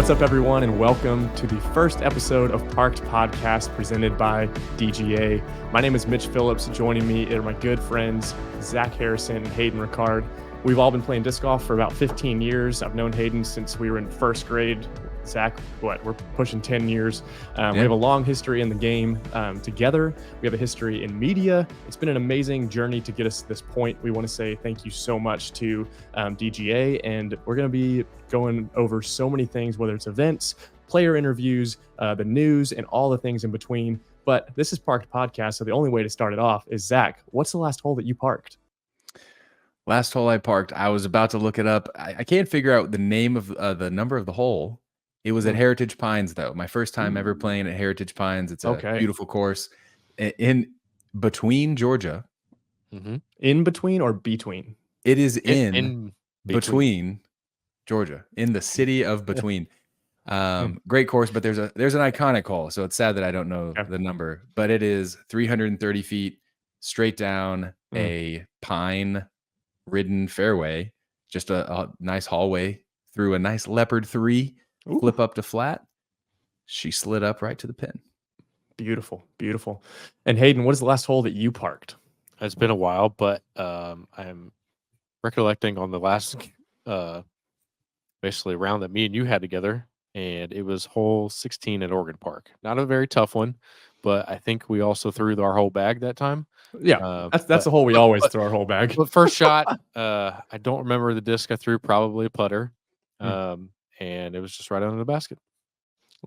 What's up, everyone, and welcome to the first episode of Parked Podcast presented by DGA. My name is Mitch Phillips. Joining me are my good friends, Zach Harrison and Hayden Riccard. We've all been playing disc golf for about 15 years. I've known Hayden since we were in first grade. Zach, we're pushing 10 years. We have a long history in the game together. We have a history in media. It's been an amazing journey to get us to this point. We want to say thank you so much to DGA, and we're going to be going over so many things, whether it's events, player interviews, the news, and all the things in between. But this is Parked Podcast, so the only way to start it off is, Zach, what's the last hole that you parked? Last hole I parked, I was about to look it up. I can't figure out the name of the number of the hole. It was at Heritage Pines, though. My first time ever playing at Heritage Pines. It's a beautiful course in between Georgia. Mm-hmm. In between or between? It is in between Georgia, in the city of Between. Great course, but there's an iconic hole, so it's sad that I don't know the number. But it is 330 feet straight down a pine-ridden fairway, just a nice hallway through a nice leopard 3. Ooh. Flip up to flat. She slid up right to the pin. Beautiful, beautiful. And Hayden, what is the last hole that you parked? It's been a while, but I'm recollecting on the last basically round that me and you had together, and it was hole 16 at Oregon Park. Not a very tough one, but I think we also threw our whole bag that time. Yeah, that's the hole we always throw our whole bag. But first shot, I don't remember the disc I threw, probably a putter. And it was just right under the basket.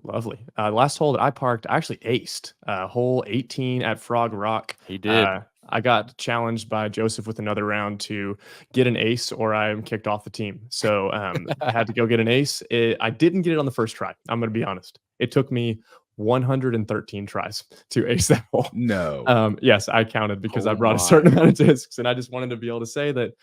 Lovely. Last hole that I parked, I actually aced. Hole 18 at Frog Rock. He did. I got challenged by Joseph with another round to get an ace or I'm kicked off the team. So I had to go get an ace. I didn't get it on the first try. I'm going to be honest. It took me 113 tries to ace that hole. No. Yes, I counted because I brought a certain amount of discs, and I just wanted to be able to say that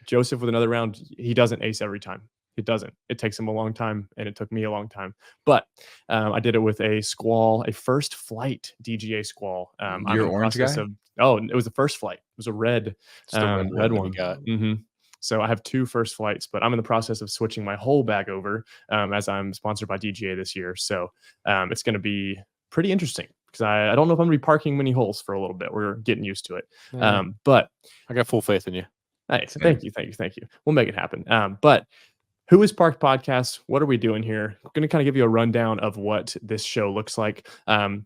Joseph with another round, he doesn't ace every time. It doesn't. It takes him a long time, and it took me a long time. But I did it with a squall, a first flight DGA squall. Your orange guy? It was the first flight. It was a red one. Got. Mm-hmm. So I have 2 first flights, but I'm in the process of switching my whole bag over as I'm sponsored by DGA this year. So it's going to be pretty interesting because I don't know if I'm going to be parking many holes for a little bit. We're getting used to it. But I got full faith in you. Nice. Thank you. We'll make it happen. But who is Parked Podcast? What are we doing here? We're going to kind of give you a rundown of what this show looks like.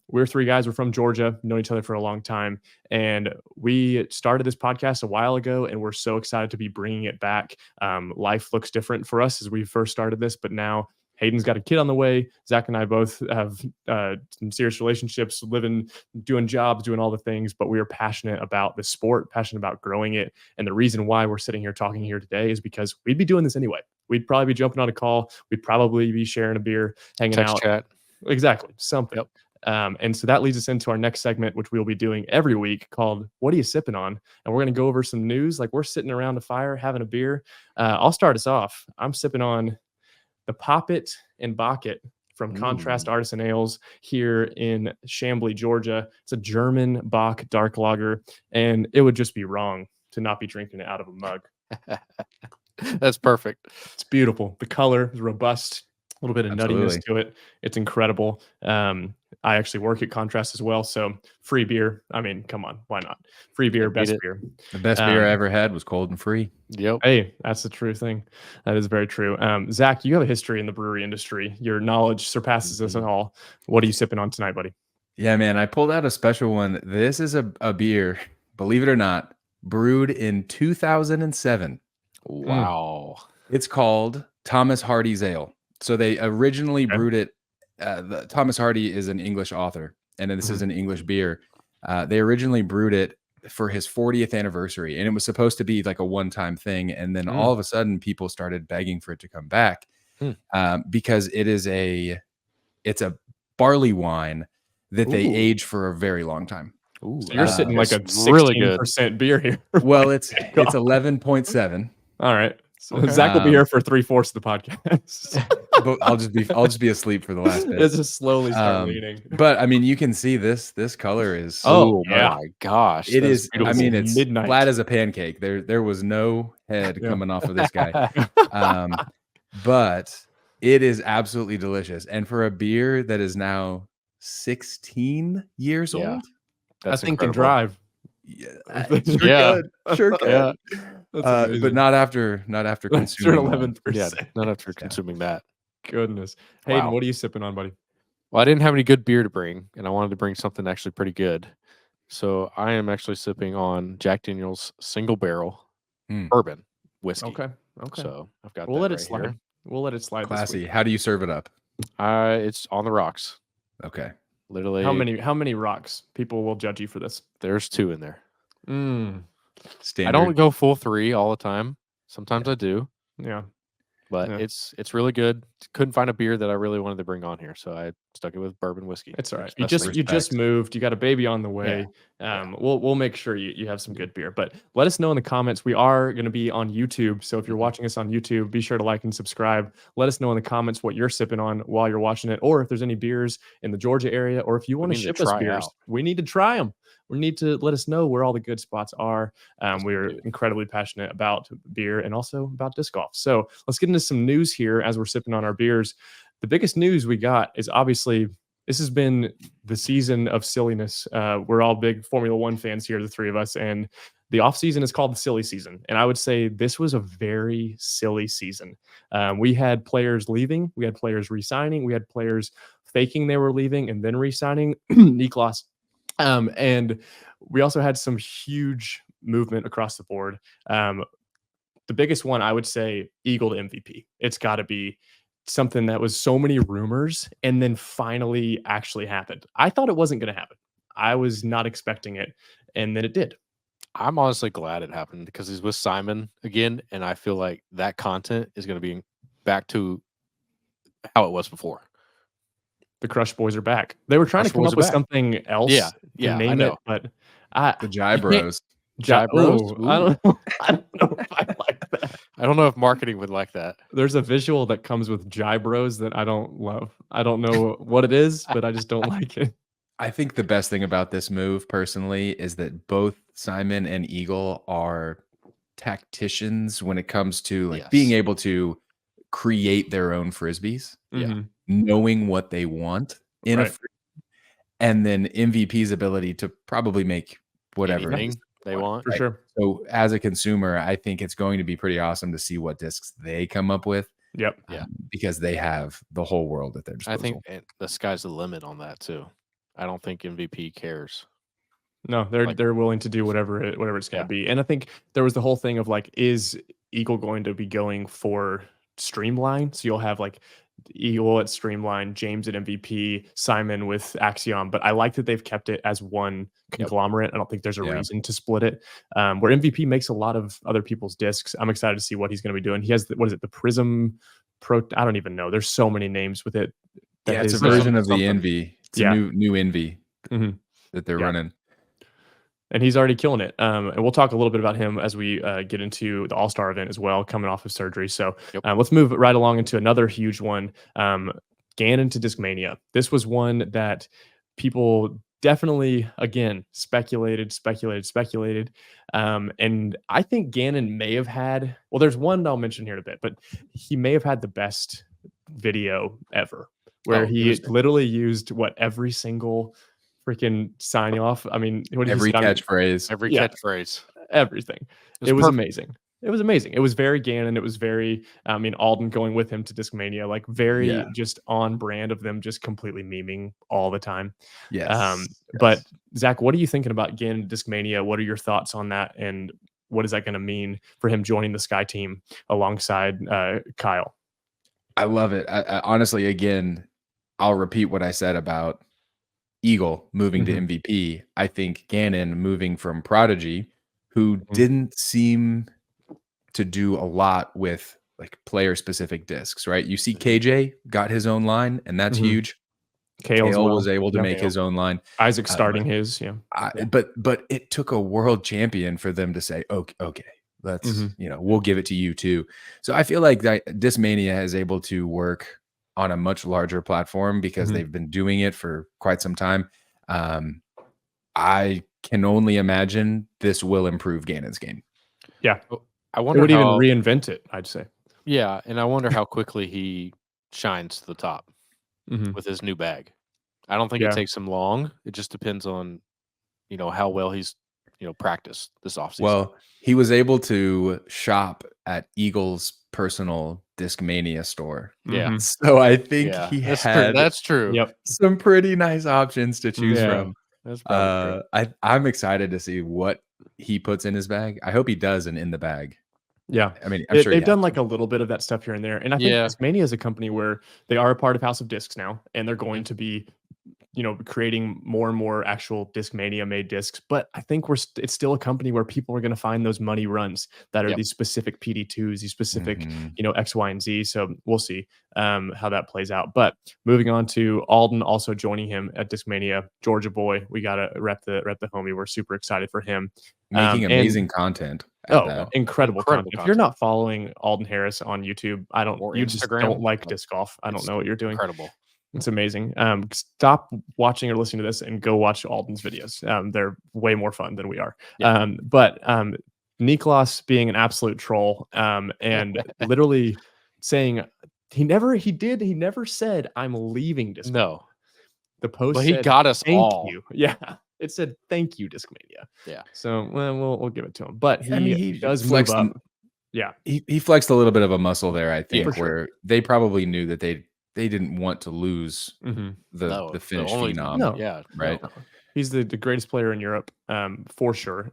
We're 3 guys. We're from Georgia, known each other for a long time. And we started this podcast a while ago, and we're so excited to be bringing it back. Life looks different for us as we first started this, but now Hayden's got a kid on the way. Zach and I both have some serious relationships, living, doing jobs, doing all the things, but we are passionate about the sport, passionate about growing it. And the reason why we're sitting here talking here today is because we'd be doing this anyway. We'd probably be jumping on a call. We'd probably be sharing a beer, hanging out. Chat. Exactly. Something. Yep. And so that leads us into our next segment, which we'll be doing every week, called What Are You Sipping On? And we're going to go over some news. Like, we're sitting around a fire, having a beer. I'll start us off. I'm sipping on the Poppet and Bucket from Contrast Artisan Ales here in Chamblee, Georgia. It's a German Bock dark lager, and it would just be wrong to not be drinking it out of a mug. That's perfect. It's beautiful. The color is robust, a little bit of nuttiness to it. It's incredible. I actually work at Contrast as well, so free beer. I mean, come on, why not? Free beer, best beer. The best beer I ever had was cold and free. Yep. Hey, that's the true thing. That is very true. Zach, you have a history in the brewery industry. Your knowledge surpasses us all. What are you sipping on tonight, buddy? Yeah, man, I pulled out a special one. This is a beer, believe it or not, brewed in 2007. Wow. It's called Thomas Hardy's Ale. So they originally brewed it. Thomas Hardy is an English author, and this is an English beer. They originally brewed it for his 40th anniversary, and it was supposed to be like a one-time thing. And then all of a sudden, people started begging for it to come back because it's a barley wine that they age for a very long time. Ooh, so you're sitting like a 16% really good beer here. Well, it's 11.7. All right. So Zach will be here for 3/4 of the podcast. But I'll just be asleep for the last bit. It's just slowly start leaning. But I mean, you can see this color is. Oh my gosh! It is. Beautiful. I mean, it's midnight. Flat as a pancake. There was no head coming off of this guy. But It is absolutely delicious. And for a beer that is now 16 years old, That's I think can incredible. drive. yeah, Yeah. sure could. Yeah. That's amazing. But not after consuming one. 11%. Yeah, not after consuming that. Goodness. Hayden, Wow. what are you sipping on, buddy? Well, I didn't have any good beer to bring, and I wanted to bring something actually pretty good. So I am actually sipping on Jack Daniel's single barrel Mm. bourbon whiskey. Okay. So I've got We'll that let it right slide. here. We'll let it slide this Classy. week. How do you serve it up? It's on the rocks. Okay. Literally. How many rocks? People will judge you for this. There's 2 in there. Standard. I don't go full 3 all the time. Sometimes I do, Yeah. but Yeah. it's really good. Couldn't find a beer that I really wanted to bring on here, so I stuck it with bourbon whiskey. It's all right. Especially- You just moved. You got a baby on the way. We'll make sure you have some good beer. But let us know in the comments. We are going to be on YouTube, so if you're watching us on YouTube, be sure to like and subscribe. Let us know in the comments what you're sipping on while you're watching it, or if there's any beers in the Georgia area, or if you want to need to ship us try beers. out. We need to try them. We need to let us know where all the good spots are. We're do. incredibly passionate about beer and also about disc golf. So let's get into some news here as we're sipping on our beers. The biggest news we got is obviously this has been the season of silliness. We're all big Formula One fans here, the 3 of us, and the off season is called the silly season. And I would say this was a very silly season. We had players leaving, we had players re-signing, we had players faking they were leaving and then re-signing. Niklas. And we also had some huge movement across the board. The biggest one, I would say, Eagle to MVP. It's got to be something that was so many rumors and then finally actually happened. I thought it wasn't going to happen. I was not expecting it, and then it did. I'm honestly glad it happened because he's with Simon again, and I feel like that content is going to be back to how it was before. The Crush Boys are back. They were trying to come up with something else Yeah, to name I know. it, but The Jai Bros. Jai Bros? I don't know. I don't know if I like that. I don't know if marketing would like that. There's a visual that comes with Jai Bros that I don't love. I don't know what it is, but I just don't like it. I think the best thing about this move, personally, is that both Simon and Eagle are tacticians when it comes to being able to create their own frisbees, knowing what they want in a frisbee, and then MVP's ability to probably make whatever they want. For sure. So as a consumer, I think it's going to be pretty awesome to see what discs they come up with. Yep. Because they have the whole world at their disposal. I think the sky's the limit on that too. I don't think MVP cares. No, they're willing to do whatever it's going to be. And I think there was the whole thing of like, is Eagle going to be going for Streamline? So you'll have like Eagle at Streamline, James at MVP, Simon with Axiom. But I like that they've kept it as one conglomerate. I don't think there's a reason to split it. Where MVP makes a lot of other people's discs. I'm excited to see what he's going to be doing. He has what is it? The Prism Pro? I don't even know. There's so many names with it. Yeah, it's a version of the Envy. It's a new Envy that they're running. And he's already killing it. And we'll talk a little bit about him as we get into the All-Star event as well, coming off of surgery. So let's move right along into another huge one. Gannon to Discmania. This was one that people definitely, again, speculated. And I think Gannon may have had, well, there's one I'll mention here in a bit, but he may have had the best video ever, where he literally used every single freaking sign off. I mean, every catchphrase, everything. It was amazing. It was amazing. It was very Gannon. It was very, Alden going with him to Discmania, like very just on brand of them just completely memeing all the time. But Zach, what are you thinking about Gannon to Discmania? What are your thoughts on that? And what is that going to mean for him joining the Sky team alongside Kyle? I love it. I honestly, again, I'll repeat what I said about Eagle moving to MVP. I think Gannon moving from Prodigy, who didn't seem to do a lot with like player specific discs, right? You see KJ got his own line, and that's huge. Kale was able to make his own line. Isaac starting his, but it took a world champion for them to say, okay, let's we'll give it to you too. So I feel like Discmania is able to work on a much larger platform because they've been doing it for quite some time. I can only imagine this will improve Gannon's game. Yeah. I wonder it would even reinvent it, I'd say. Yeah, and I wonder how quickly he shines to the top Mhm. with his new bag. I don't think it Yeah. takes him long. It just depends on, how well he's, practiced this offseason. Well, he was able to shop at Eagle's personal Discmania store. Yeah. Mhm. So I think Yeah. he That's true. had That's true. Yep. some pretty nice options to choose Yeah. from. That's probably true. I'm excited to see what he puts in his bag. I hope he does an in the bag. Yeah. I mean, I'm sure he They've done has like to. a little bit of that stuff here and there. And I think Yeah. Discmania is a company where they are a part of House of Discs now, and they're going Mhm. to be, creating more and more actual Discmania made discs. But I think it's still a company where people are going to find those money runs that are Yep. these specific PD2s, these specific, Mhm. X, Y, and Z. So we'll see how that plays out. But moving on to Alden also joining him at Discmania, Georgia boy. We gotta rep the homie. We're super excited for him. Making And amazing content at that. incredible content. If you're content. not following Alden Harris on YouTube, Or you just Instagram, don't like like, disc golf. I don't it's know what you're doing. incredible. It's amazing. Stop watching or listening to this and go watch Alden's videos. They're way more fun than we are. Yeah. But Niklas being an absolute troll, and literally saying he never said I'm leaving Disc. No. The post But he said, got us "Thank all." you." Yeah. It said, "Thank you, Discmania." Yeah. So we'll give it to him. But I mean, he does move flexed up. Yeah. he flexed a little bit of a muscle there, I Yeah, think, for sure. where they probably knew that they didn't want to lose Mhm. No, the Finnish only- phenom. No. Yeah. Right. No. He's the greatest player in Europe, for sure.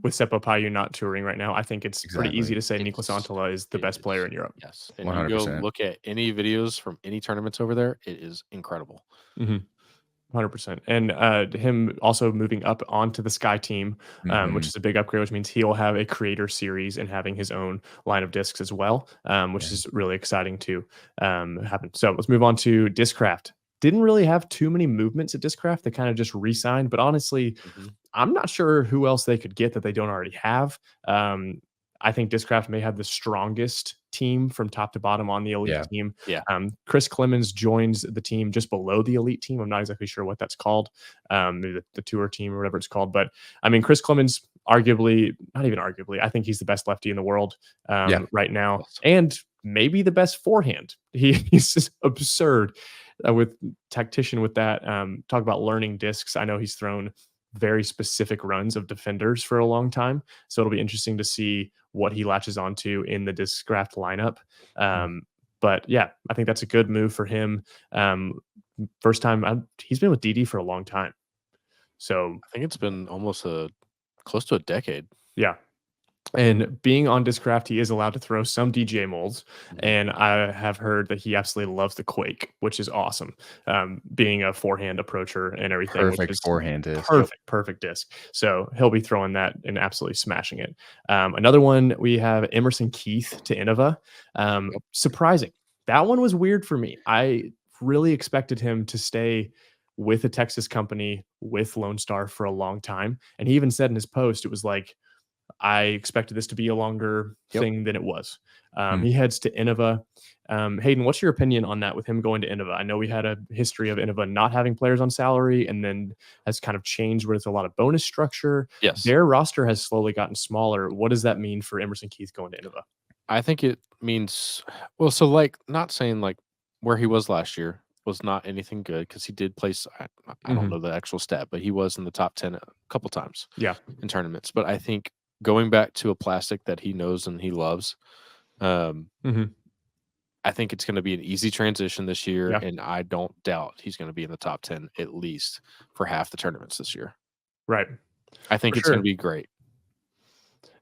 With Seppo Paju not touring right now, I think it's pretty Exactly. easy to say It's- Niklas Antila is the it best player is. in Europe. Yes. And you 100%. go look at any videos from any tournaments over there, it is incredible. 100%. And him also moving up onto the Sky team, which Mhm. is a big upgrade, which means he'll have a creator series and having his own line of discs as well, which Yeah. is really exciting to happen. So let's move on to Discraft. Didn't really have too many movements at Discraft. They kind of just re-signed, but honestly, Mhm. I'm not sure who else they could get that they don't already have. I think Discraft may have the strongest team from top to bottom on the elite Yeah. team. Yeah. Chris Clemens joins the team just below the elite team. I'm not exactly sure what that's called, maybe the tour team or whatever it's called. But I mean, Chris Clemens, arguably, not even arguably, I think he's the best lefty in the world Yeah. right now, Yes. and maybe the best forehand. He's just absurd with tactician with that. Talk about learning discs. I know he's thrown very specific runs of defenders for a long time. So it'll be interesting to see what he latches onto in the Discraft lineup. But yeah, I think that's a good move for him. First time he's been with DD for a long time. So I think it's been almost close to a decade. yeah. And being on Discraft, he is allowed to throw some DGA molds. Mhm. And I have heard that he absolutely loves the Quake, which is awesome. Being a forehand approacher and everything. Which Perfect is forehand disc. perfect disc. So he'll be throwing that and absolutely smashing it. Another one, we have Emerson Keith to Innova. Surprising. That one was weird for me. I really expected him to stay with a Texas company with Lone Star for a long time. And he even said in his post, it was like, I expected this to be a longer thing than it was. He heads to Innova. Hayden, what's your opinion on that with him going to Innova? I know we had a history of Innova not having players on salary and then has kind of changed where it's a lot of bonus structure. Yes. Their roster has slowly gotten smaller. What does that mean for Emerson Keith going to Innova? I think it means, well, so like not saying like where he was last year was not anything good because he did place, I don't know the actual stat, but he was in the top 10 a couple times in tournaments. But I think going back to a plastic that he knows and he loves, I think it's going to be an easy transition this year. Yeah. And I don't doubt he's going to be in the top 10 at least for half the tournaments this year. Right. I think it's going to be great.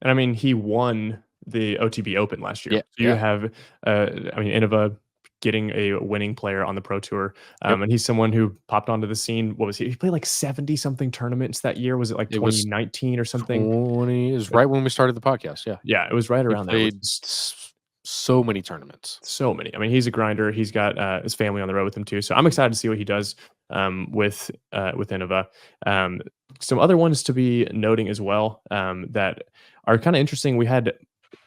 And I mean, he won the OTB Open last year. Yeah, So you have, Innova getting a winning player on the Pro Tour. And he's someone who popped onto the scene. What was he? He played like 70 something tournaments that year. Was it like 2019 or something? 20 is right when we started the podcast. Yeah. Yeah, it was right around there. Played so many tournaments. So many. I mean, he's a grinder. He's got his family on the road with him too. So I'm excited to see what he does with Innova. Some other ones to be noting as well that are kind of interesting. We had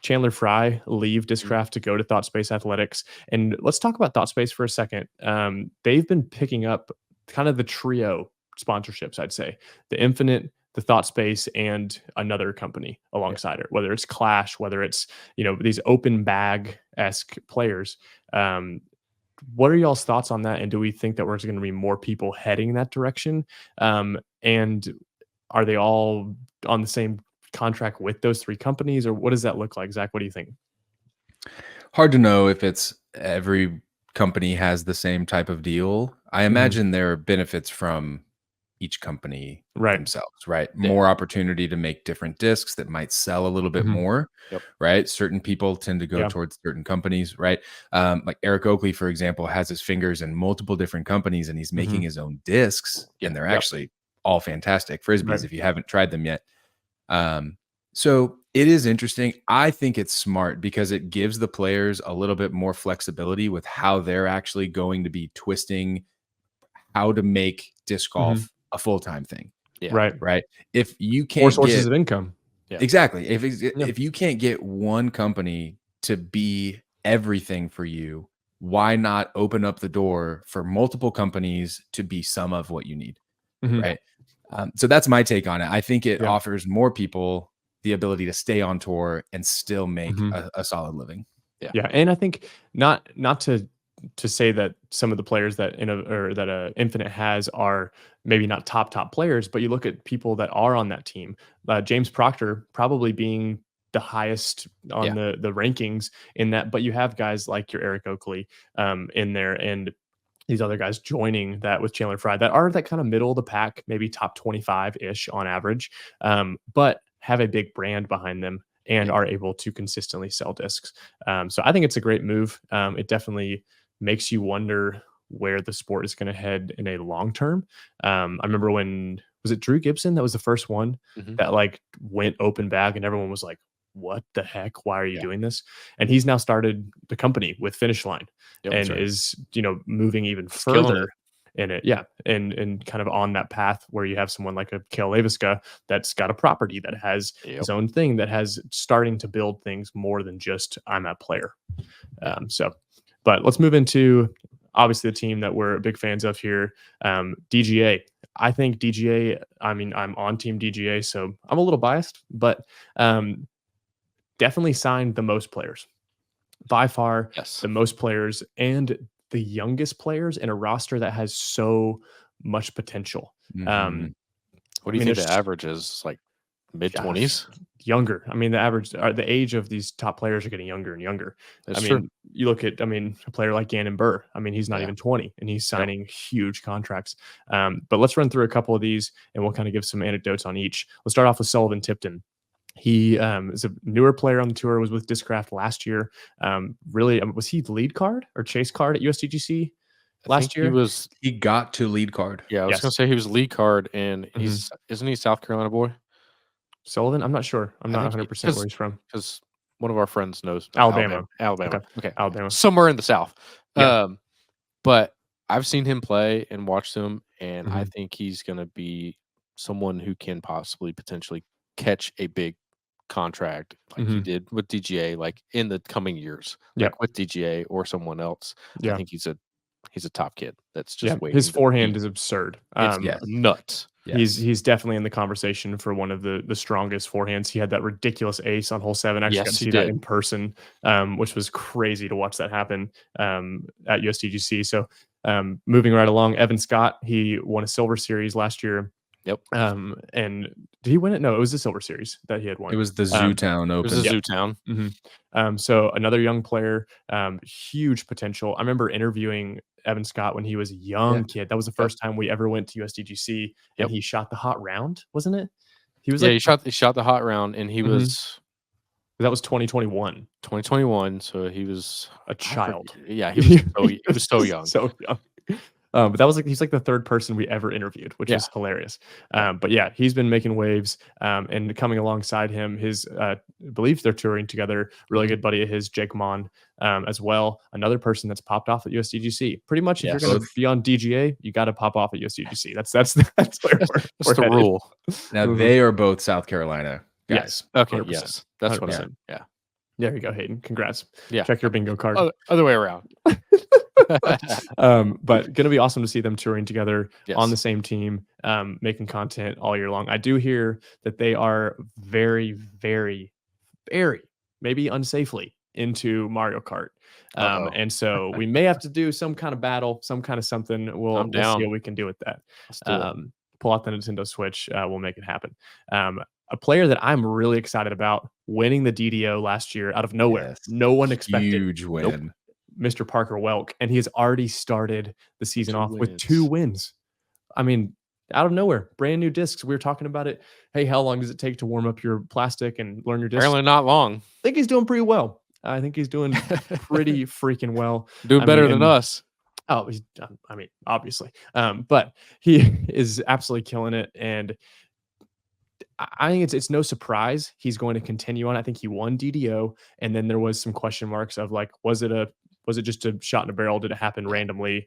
Chandler Fry leave Discraft to go to Thought Space Athletics. And let's talk about Thought Space for a second. They've been picking up kind of the trio sponsorships, I'd say. The Infinite, the Thought Space, and another company alongside it, whether it's Clash, whether it's, these open bag-esque players. what are y'all's thoughts on that? And do we think that there's going to be more people heading that direction? And are they all on the same contract with those 3 companies, or what does that look like? Zach, what do you think? Hard to know if it's every company has the same type of deal. I imagine there are benefits from each company themselves, right? Yeah. More opportunity to make different discs that might sell a little bit more, right? Certain people tend to go towards certain companies, right? Like Eric Oakley, for example, has his fingers in multiple different companies and he's making his own discs, and they're actually all fantastic frisbees if you haven't tried them yet. So it is interesting. I think it's smart because it gives the players a little bit more flexibility with how they're actually going to be twisting how to make disc golf a full-time thing. Right. If you can't more sources of income. Exactly. If you can't get one company to be everything for you, why not open up the door for multiple companies to be some of what you need? Right. So that's my take on it. I think it offers more people the ability to stay on tour and still make a solid living. Yeah. And I think not to say that some of the players that Infinite has are maybe not top players, but you look at people that are on that team. James Proctor probably being the highest on the rankings in that, but you have guys like your Eric Oakley in there, and these other guys joining that with Chandler Fry that are that kind of middle of the pack, maybe top 25-ish on average, but have a big brand behind them and are able to consistently sell discs. So I think it's a great move. It definitely makes you wonder where the sport is going to head in a long term. I remember when, was it Drew Gibson that was the first one that like went open bag and everyone was like, what the heck? Why are you doing this? And he's now started the company with Finish Line and is, moving even further in it. Yeah. And kind of on that path where you have someone like a Kale Laviska that's got a property that has his own thing, that has starting to build things more than just I'm a player. But let's move into obviously the team that we're big fans of here, DGA. I think DGA, I'm on Team DGA, so I'm a little biased, but definitely signed the most players. By far, the most players and the youngest players in a roster that has so much potential. What do you think the average is? Like mid-20s? Younger. I mean, the age of these top players are getting younger and younger. That's true. You look at, a player like Gannon Burr. He's not even 20 and he's signing huge contracts. But let's run through a couple of these and we'll kind of give some anecdotes on each. Let's start off with Sullivan Tipton. He is a newer player on the tour, was with Discraft last year. Was he lead card or chase card at USDGC last year? He got to lead card. Yeah, I was going to say he was lead card, and isn't he South Carolina boy? Sullivan? I'm not sure. I'm not 100% where he's from. Because one of our friends knows Alabama. Okay. Alabama. Somewhere in the South. Yeah. But I've seen him play and watched him, and I think he's going to be someone who can potentially catch a big contract like he did with DGA, like in the coming years, like with DGA or someone else. I think he's a top kid that's just waiting. His forehand is absurd. It's nuts. He's definitely in the conversation for one of the strongest forehands. He had that ridiculous ace on hole 7. I actually got to see that in person, which was crazy to watch that happen at USDGC. So moving right along, Evan Scott, he won a Silver Series last year. Yep. And did he win it? No, it was the Silver Series that he had won. It was the Zootown Open. It was the Zootown. So another young player, huge potential. I remember interviewing Evan Scott when he was a young kid. That was the first time we ever went to USDGC, and he shot the hot round, wasn't it? He was he shot the hot round, and he was. That was 2021. 2021. So he was a child. Yeah, he was so young. So young. But that was he's like the third person we ever interviewed, which is hilarious. But yeah, he's been making waves, and coming alongside him, his I believe they're touring together. Really good buddy of his, Jake Mon, as well. Another person that's popped off at USDGC. Pretty much, if you're going to be on DGA, you got to pop off at USDGC. That's where we're the rule. Now they are both South Carolina guys. Yes. Okay. 100%. Yes. That's what I said. Yeah. There you go, Hayden. Congrats. Yeah. Check your bingo card. Other way around. But going to be awesome to see them touring together on the same team, making content all year long. I do hear that they are very, very, very, maybe unsafely into Mario Kart. And so we may have to do some kind of battle, some kind of something. We'll see what we can do with that. Pull out the Nintendo Switch. We'll make it happen. A player that I'm really excited about winning the DDO last year out of nowhere. Yes. No one expected. Huge win. Nope. Mr. Parker Welk. And he has already started the season off with 2 wins. I mean, out of nowhere, brand new discs. We were talking about it. Hey, how long does it take to warm up your plastic and learn your discs? Apparently not long. I think he's doing pretty well. I think he's doing pretty freaking well. Doing better than us. Oh, obviously. But he is absolutely killing it. And I think it's no surprise he's going to continue on. I think he won DDO. And then there was some question marks of like, was it just a shot in a barrel? Did it happen randomly?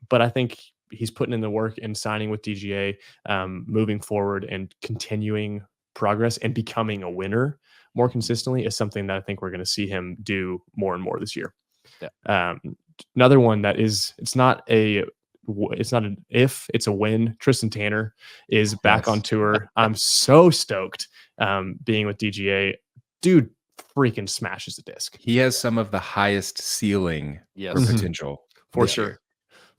But I think he's putting in the work and signing with DGA, moving forward and continuing progress and becoming a winner more consistently is something that I think we're going to see him do more and more this year. Yeah. Another one that it's not an if, it's a win. Tristan Tanner is back on tour. I'm so stoked being with DGA. Dude freaking smashes the disc. He has some of the highest ceiling for potential. For sure.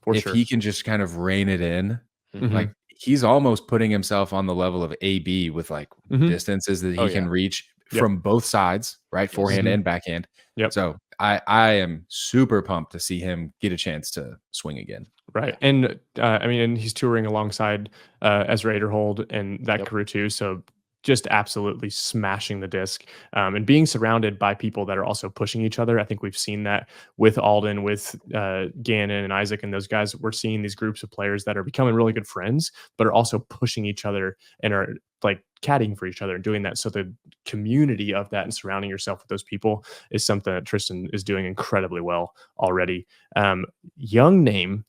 If he can just kind of rein it in, like he's almost putting himself on the level of AB with like distances that he can reach from both sides, right? Forehand and backhand. Yep. So I am super pumped to see him get a chance to swing again. Right. And and he's touring alongside Ezra Aderhold and that crew too. So just absolutely smashing the disc and being surrounded by people that are also pushing each other. I think we've seen that with Alden, with Gannon and Isaac and those guys. We're seeing these groups of players that are becoming really good friends, but are also pushing each other and are like caddying for each other and doing that. So the community of that and surrounding yourself with those people is something that Tristan is doing incredibly well already. Young name,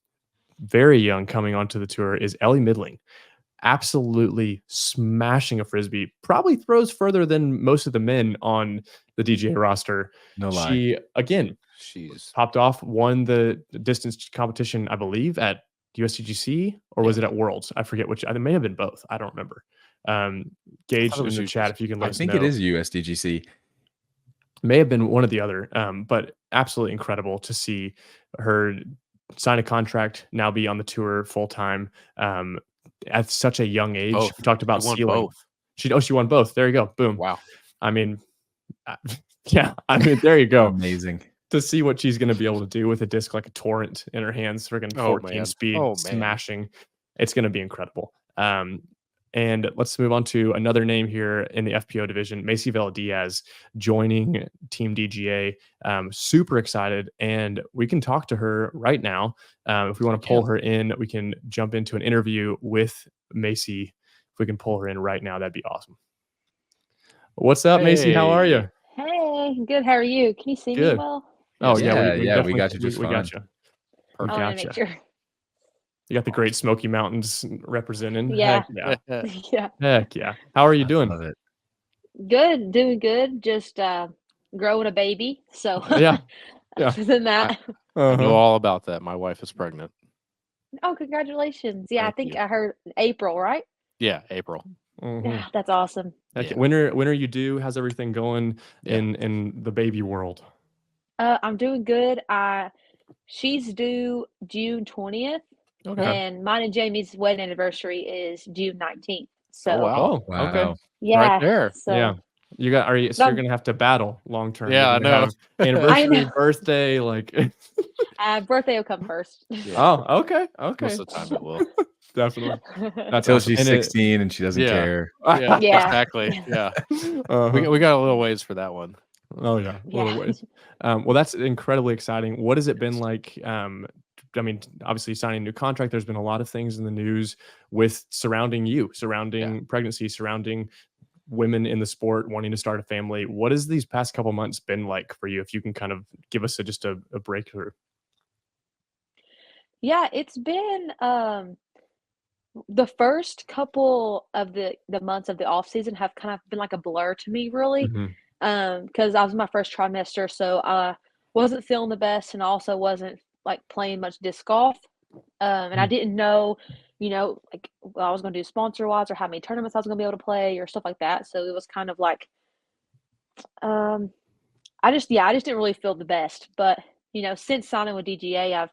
very young, coming onto the tour is Ellie Midling. Absolutely smashing a frisbee, probably throws further than most of the men on the DGA roster. No lie. She she's popped off, won the distance competition, I believe, at USDGC, or was it at Worlds? I forget which. It may have been both. I don't remember. Gage in the chat if you can let us know. I think it is USDGC. May have been one or the other, but absolutely incredible to see her sign a contract, now be on the tour full time. At such a young age. We talked about ceiling. She won both. There you go. Boom. Wow. I mean, there you go. Amazing. To see what she's going to be able to do with a disc like a torrent in her hands, friggin' 14 speed, smashing. It's going to be incredible. And let's move on to another name here in the FPO division, Macie Velediaz joining Team DGA. Super excited, and we can talk to her right now. If we want to pull her in, we can jump into an interview with Macie. If we can pull her in right now, that'd be awesome. What's up, Macie? How are you? Hey, good. How are you? Can you see me well? Oh, we got you just fine. We got you. I want to make sure. You got the Great Smoky Mountains representing. Yeah. Heck yeah. How are you doing? Love it. Good. Doing good. Just growing a baby. So yeah. Other than that. I know all about that. My wife is pregnant. Oh, congratulations. Yeah, Thank I think you. I heard April, right? Yeah, April. Yeah, that's awesome. Okay. When are you due? How's everything going in the baby world? I'm doing good. She's due June 20th. Okay. And mine and Jamie's wedding anniversary is June 19th. So wow. Okay. Yeah. Right there. So, yeah. You're gonna have to battle long term. Yeah, I know. Anniversary, birthday, like birthday will come first. Oh, okay. Most of the time it will. Definitely. Until awesome. she's 16 and she doesn't care. Yeah, Yeah. exactly. Yeah. Uh-huh. We got a little ways for that one. Oh yeah, little ways. Well, that's incredibly exciting. What has it been like? I mean, obviously signing a new contract. There's been a lot of things in the news with surrounding pregnancy, surrounding women in the sport wanting to start a family. What has these past couple months been like for you? If you can kind of give us just a breakthrough. Yeah, it's been the first couple of the months of the off season have kind of been like a blur to me, really. Because I was in my first trimester, so I wasn't feeling the best, and also wasn't like playing much disc golf. And I didn't know, like what I was going to do sponsor wise, or how many tournaments I was going to be able to play, or stuff like that. So it was kind of like, I just didn't really feel the best. But, since signing with DGA, I've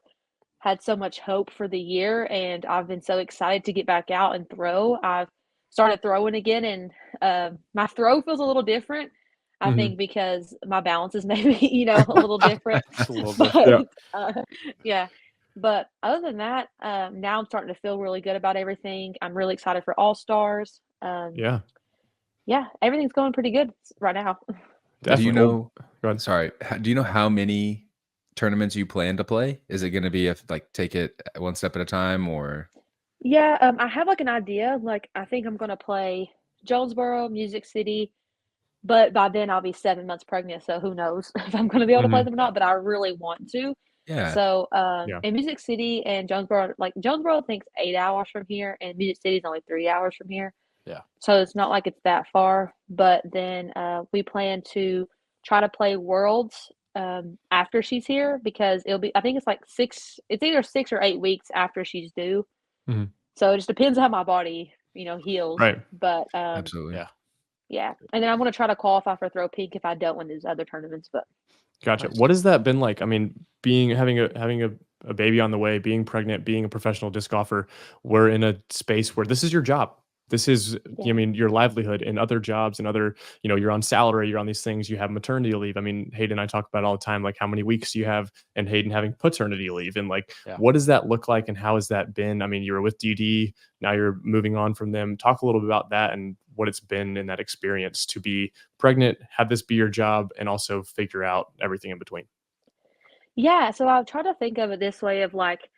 had so much hope for the year, and I've been so excited to get back out and throw. I've started throwing again, and my throw feels a little different. I think because my balance is maybe, a little different. It's a little But different. yeah. But other than that, now I'm starting to feel really good about everything. I'm really excited for All-Stars. Yeah. Yeah, everything's going pretty good right now. Do you Definitely. know? Go ahead. Sorry. Do you know how many tournaments you plan to play? Is it going to be take it one step at a time, or? Yeah, I have like an idea. Like, I think I'm gonna play Jonesboro, Music City, but by then I'll be 7 months pregnant, so who knows if I'm gonna be able to play them or not, but I really want to. Yeah. So, Yeah. in Music City and Jonesboro, like Jonesboro, I think it's 8 hours from here, and Music City is only 3 hours from here. Yeah. So it's not like it's that far. But then we plan to try to play Worlds after she's here, because I think it's like it's either 6 or 8 weeks after she's due. Mhm. So it just depends on how my body, heals. Right. But Absolutely. yeah. And then I'm going to try to qualify for Throw Peak if I don't win these other tournaments. But Gotcha. Nice. What has that been like? I mean, having a baby on the way, being pregnant, being a professional disc golfer, we're in a space where this is your job. This is, Yeah. I mean, your livelihood, and other jobs and other, you're on salary, you're on these things, you have maternity leave. I mean, Hayden and I talk about it all the time, like how many weeks you have, and Hayden having paternity leave. And like, what does that look like, and how has that been? I mean, you were with DD, now you're moving on from them. Talk a little bit about that and what it's been in that experience to be pregnant, have this be your job, and also figure out everything in between. yeah, so I've tried to think of it this way of like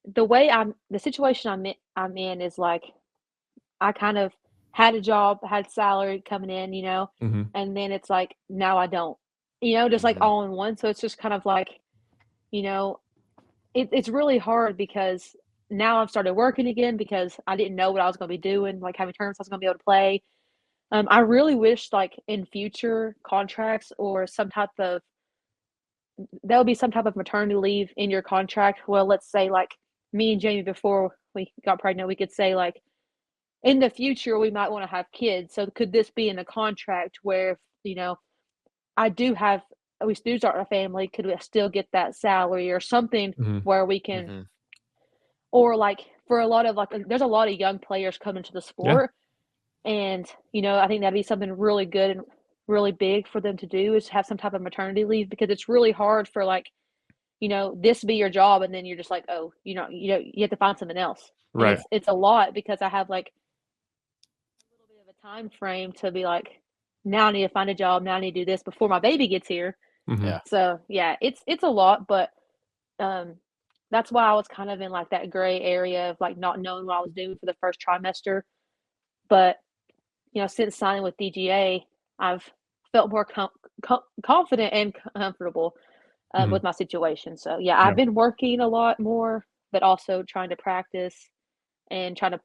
the situation I'm in is like I kind of had a job, had salary coming in, Mm-hmm. and then it's like now I don't, just like all in one. So it's just kind of like, you know, it's really hard because now I've started working again because I didn't know what I was going to be doing, like how many tournaments I was going to be able to play. I really wish like in future contracts or there would be some type of maternity leave in your contract. Well, let's say like me and Jamie before we got pregnant, we could say like in the future we might want to have kids. So could this be in a contract where, I do have we do start a family, could we still get that salary or something Mm-hmm. where we can or like for a lot of like there's a lot of young players coming to the sport. And, I think that'd be something really good and really big for them to do is have some type of maternity leave, because it's really hard for like, this be your job and then you're just like, oh, you have to find something else. And Right. it's a lot because I have like a little bit of a time frame to be like, now I need to find a job, now I need to do this before my baby gets here. Mm-hmm. Yeah. So yeah, it's a lot, but that's why I was kind of in like that gray area of like not knowing what I was doing for the first trimester. But since signing with DGA, I've felt more confident and comfortable with my situation. So yeah, I've been working a lot more, but also trying to practice and trying to,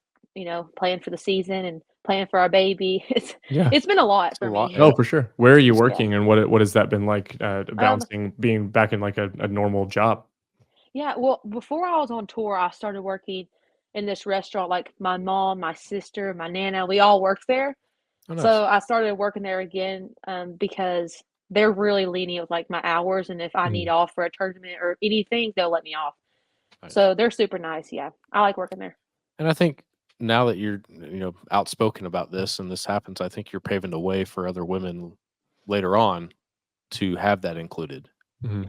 plan for the season and plan for our baby. It's been a lot for me. Oh, for sure. Where are you working, and what has that been like, balancing being back in like a normal job? Yeah, well, before I was on tour, I started working in this restaurant. Like my mom, my sister, my nana, we all worked there. Oh, nice. So I started working there again because they're really lenient with like my hours, and if I need off for a tournament or anything, they'll let me off. Nice. So they're super nice. Yeah, I like working there. And I think now that you're outspoken about this and this happens, I think you're paving the way for other women later on to have that included.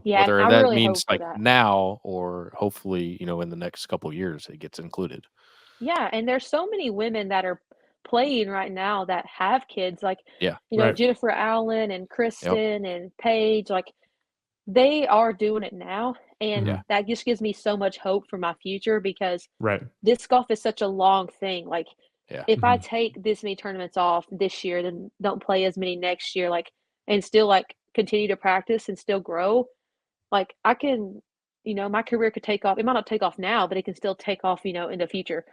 Yeah, Whether I that really means hope like for that. now or hopefully in the next couple of years it gets included. Yeah, and there's so many women that are playing right now that have kids, like Right. Jennifer Allen and Kristen and Paige, like they are doing it now, and that just gives me so much hope for my future because disc golf is such a long thing. Like if I take this many tournaments off this year, then don't play as many next year, like and still like continue to practice and still grow, like I can, my career could take off. It might not take off now, but it can still take off, in the future.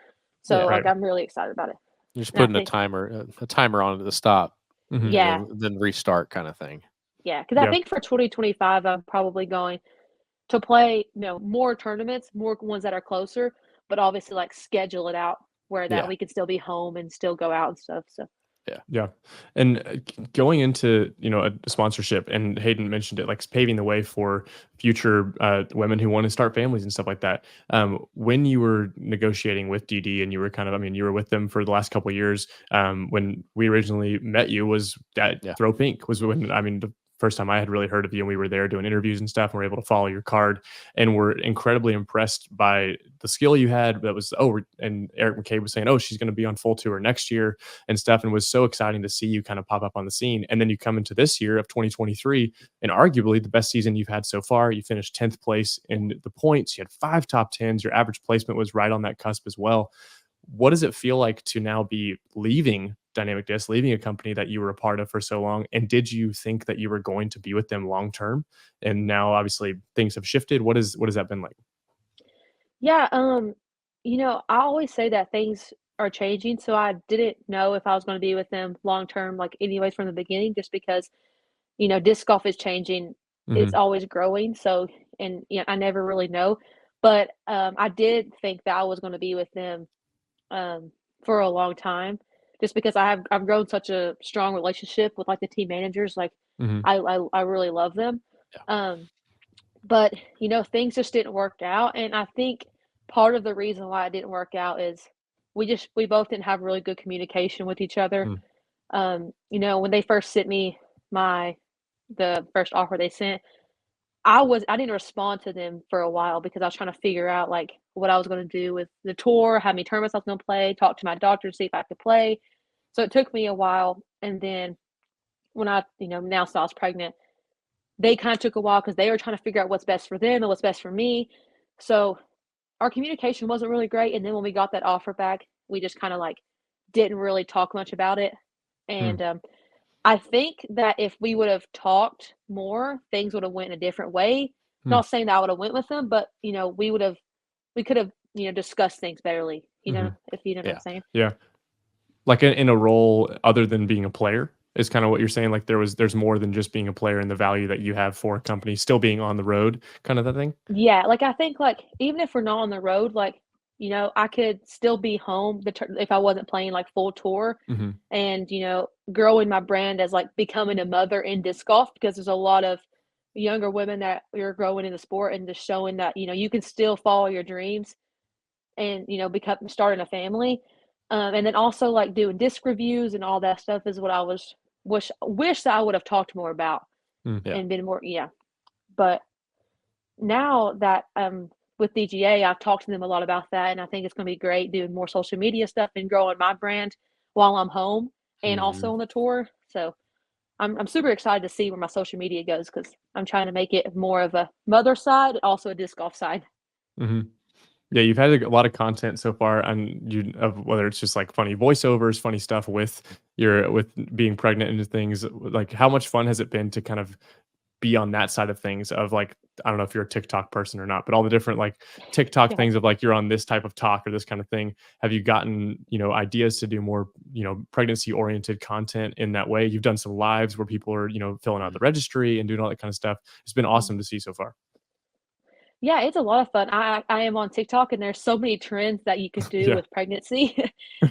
So like I'm really excited about it. You're just putting a timer on it to stop. Yeah. Then restart kind of thing. Yeah, because I think for 2025, I'm probably going to play, more tournaments, more ones that are closer, but obviously like schedule it out where that we can still be home and still go out and stuff. So Yeah. And going into, a sponsorship, and Hayden mentioned it, like paving the way for future women who want to start families and stuff like that. When you were negotiating with DD and you were you were with them for the last couple of years, when we originally met you was at Throw Pink was when, the first time I had really heard of you, and we were there doing interviews and stuff, and we were able to follow your card, and we're incredibly impressed by the skill you had. That was, and Eric McCabe was saying, she's going to be on full tour next year and stuff, and was so exciting to see you kind of pop up on the scene. And then you come into this year of 2023, and arguably the best season you've had so far. You finished 10th place in the points. You had 5 top 10s. Your average placement was right on that cusp as well. What does it feel like to now be leaving Dynamic Disc, leaving a company that you were a part of for so long? And did you think that you were going to be with them long term? And now obviously things have shifted. What has that been like? Yeah, I always say that things are changing, so I didn't know if I was going to be with them long term, like anyways from the beginning, just because disc golf is changing, it's always growing. So, and I never really know, but I did think that I was going to be with them for a long time, just because I've grown such a strong relationship with like the team managers. Like I really love them. Yeah. But things just didn't work out, and I think part of the reason why it didn't work out is we both didn't have really good communication with each other. When they first sent me the first offer they sent, I didn't respond to them for a while because I was trying to figure out like what I was going to do with the tour, how many tournaments I was going to play, talk to my doctor to see if I could play. So it took me a while, and then when I announced I was pregnant, they kind of took a while because they were trying to figure out what's best for them and what's best for me. So our communication wasn't really great. And then when we got that offer back, we just kind of like didn't really talk much about it. And I think that if we would have talked more, things would have went in a different way. Not saying that I would have went with them, but we could have discussed things betterly. If you know what I'm saying. Yeah. Like in a role other than being a player is kind of what you're saying. Like there's more than just being a player and the value that you have for a company, still being on the road, kind of that thing. Yeah, like I think like even if we're not on the road, like I could still be home if I wasn't playing like full tour, and growing my brand as like becoming a mother in disc golf, because there's a lot of younger women that are growing in the sport, and just showing that you can still follow your dreams and starting a family. And then also like doing disc reviews and all that stuff is what I wish that I would have talked more about and been more. But now that with DGA, I've talked to them a lot about that, and I think it's going to be great doing more social media stuff and growing my brand while I'm home and also on the tour. So I'm super excited to see where my social media goes, because I'm trying to make it more of a mother side, also a disc golf side. Yeah, you've had a lot of content so far on whether it's just like funny voiceovers, funny stuff with being pregnant and things. Like, how much fun has it been to kind of be on that side of things, of like, I don't know if you're a TikTok person or not, but all the different like TikTok things of like, you're on this type of talk or this kind of thing. Have you gotten, ideas to do more, pregnancy oriented content in that way? You've done some lives where people are, filling out the registry and doing all that kind of stuff. It's been awesome to see so far. Yeah, it's a lot of fun. I am on TikTok, and there's so many trends that you could do with pregnancy.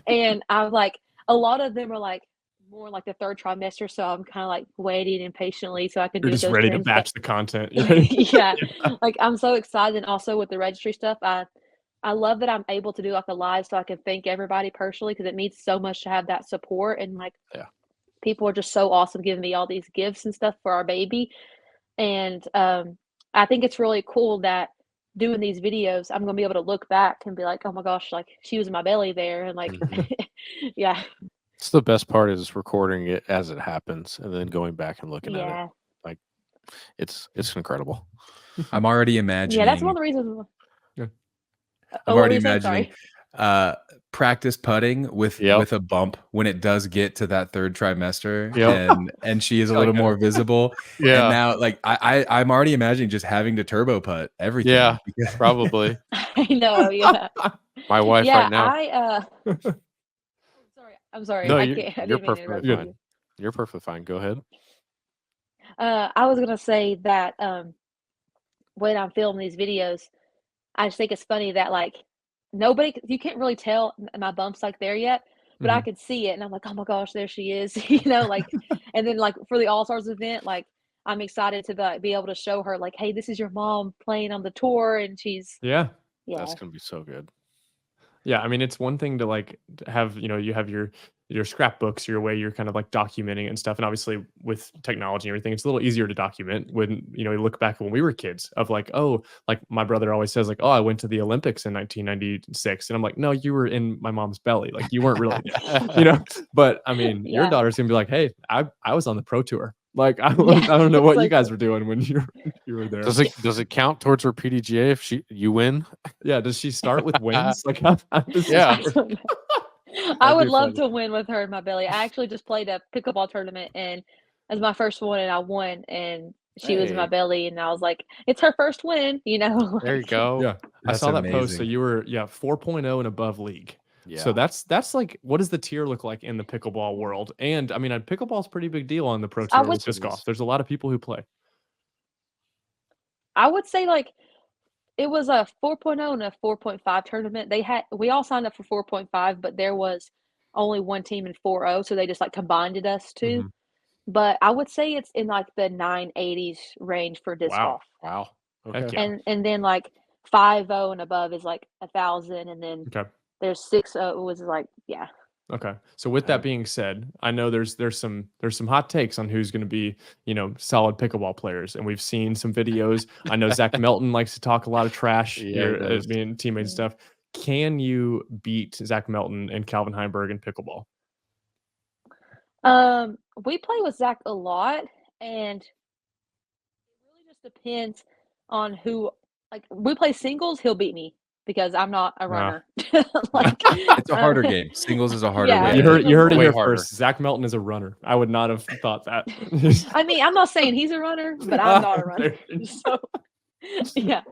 And I'm like, a lot of them are like more like the third trimester, so I'm kind of like waiting impatiently so I can You're do just those ready trends. to batch the content. Yeah, like I'm so excited. And also with the registry stuff, I love that I'm able to do like a live so I can thank everybody personally, because it means so much to have that support. And like people are just so awesome giving me all these gifts and stuff for our baby. And I think it's really cool that doing these videos, I'm going to be able to look back and be like, oh my gosh, like she was in my belly there. And like, yeah. It's the best part is recording it as it happens and then going back and looking at it. Like it's incredible. I'm already imagining. Yeah, that's one of the reasons. I'm already imagining practice putting with a bump when it does get to that third trimester, and she is a little more visible. And now like I'm already imagining just having to turbo putt everything. Yeah, probably. I know. Yeah. My wife right now. I'm sorry. No, I you're perfectly fine. You're perfectly fine. Go ahead. I was gonna say that when I'm filming these videos, I just think it's funny that like you can't really tell my bump's like there yet, but I could see it, and I'm like, oh my gosh, there she is, you know, like, and then like for the All Stars event, like I'm excited to be able to show her, like, hey, this is your mom playing on the tour, and she's That's gonna be so good. Yeah, I mean, it's one thing to like have, you have your scrapbooks, your way you're kind of like documenting and stuff. And obviously with technology and everything, it's a little easier to document when, you look back when we were kids of like, oh, like my brother always says like, oh, I went to the Olympics in 1996. And I'm like, no, you were in my mom's belly. Like you weren't really, but I mean, your daughter's gonna be like, hey, I was on the pro tour. Like, I don't know what you guys were doing when you were there. Does it count towards her PDGA if you win? Yeah. Does she start with wins? Like, yeah. I would love to win with her in my belly. I actually just played a pickleball tournament, and as my first one, and I won, and she was in my belly, and I was like, it's her first win, There you go. Yeah. That's I saw amazing. that post. So you were 4.0 and above league. Yeah. So that's like, what does the tier look like in the pickleball world? And I mean, pickleball is a pretty big deal on the pro tour with disc golf. There's a lot of people who play. I would say like it was a 4.0 and a 4.5 tournament. We all signed up for 4.5, but there was only one team in 4.0, so they just like combined us two. But I would say it's in like the 980s range for disc golf. Wow. Okay. And then like 5.0 and above is like 1,000, and then there's 6.0 was like Okay. So with that being said, I know there's some hot takes on who's going to be, solid pickleball players. And we've seen some videos. I know Zach Melton likes to talk a lot of trash here, being teammate stuff. Can you beat Zach Melton and Calvin Heimberg in pickleball? We play with Zach a lot, and it really just depends on who. Like, we play singles, he'll beat me because I'm not a runner. It's a harder game. Singles is a harder game. You heard it here first. Zach Melton is a runner. I would not have thought that. I mean, I'm not saying he's a runner, but I'm not a runner. So yeah.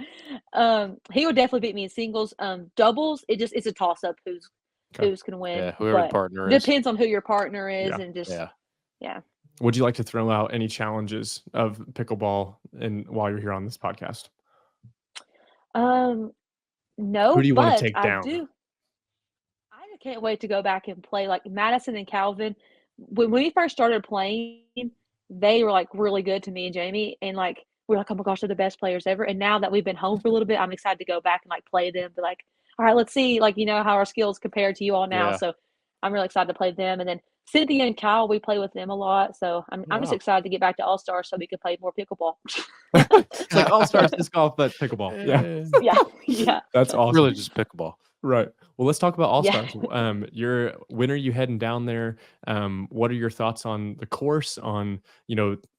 He would definitely beat me in singles. Doubles, it's a toss up who's gonna win. Yeah, whoever your partner is. Depends on who your partner is, and just Would you like to throw out any challenges of pickleball while you're here on this podcast? No. Who do you want to take down? I just can't wait to go back and play like Madison and Calvin. When we first started playing, they were like really good to me and Jamie, and like we're like, oh my gosh, they're the best players ever. And now that we've been home for a little bit, I'm excited to go back and like play them. But like, all right, let's see like how our skills compare to you all now. So I'm really excited to play them. And then Cynthia and Kyle, we play with them a lot. So I'm just excited to get back to All Stars so we can play more pickleball. It's like All Stars disc golf, but pickleball. Yeah. That's awesome. Really just pickleball. Right. Well, let's talk about All Stars. When are you heading down there? What are your thoughts on the course? On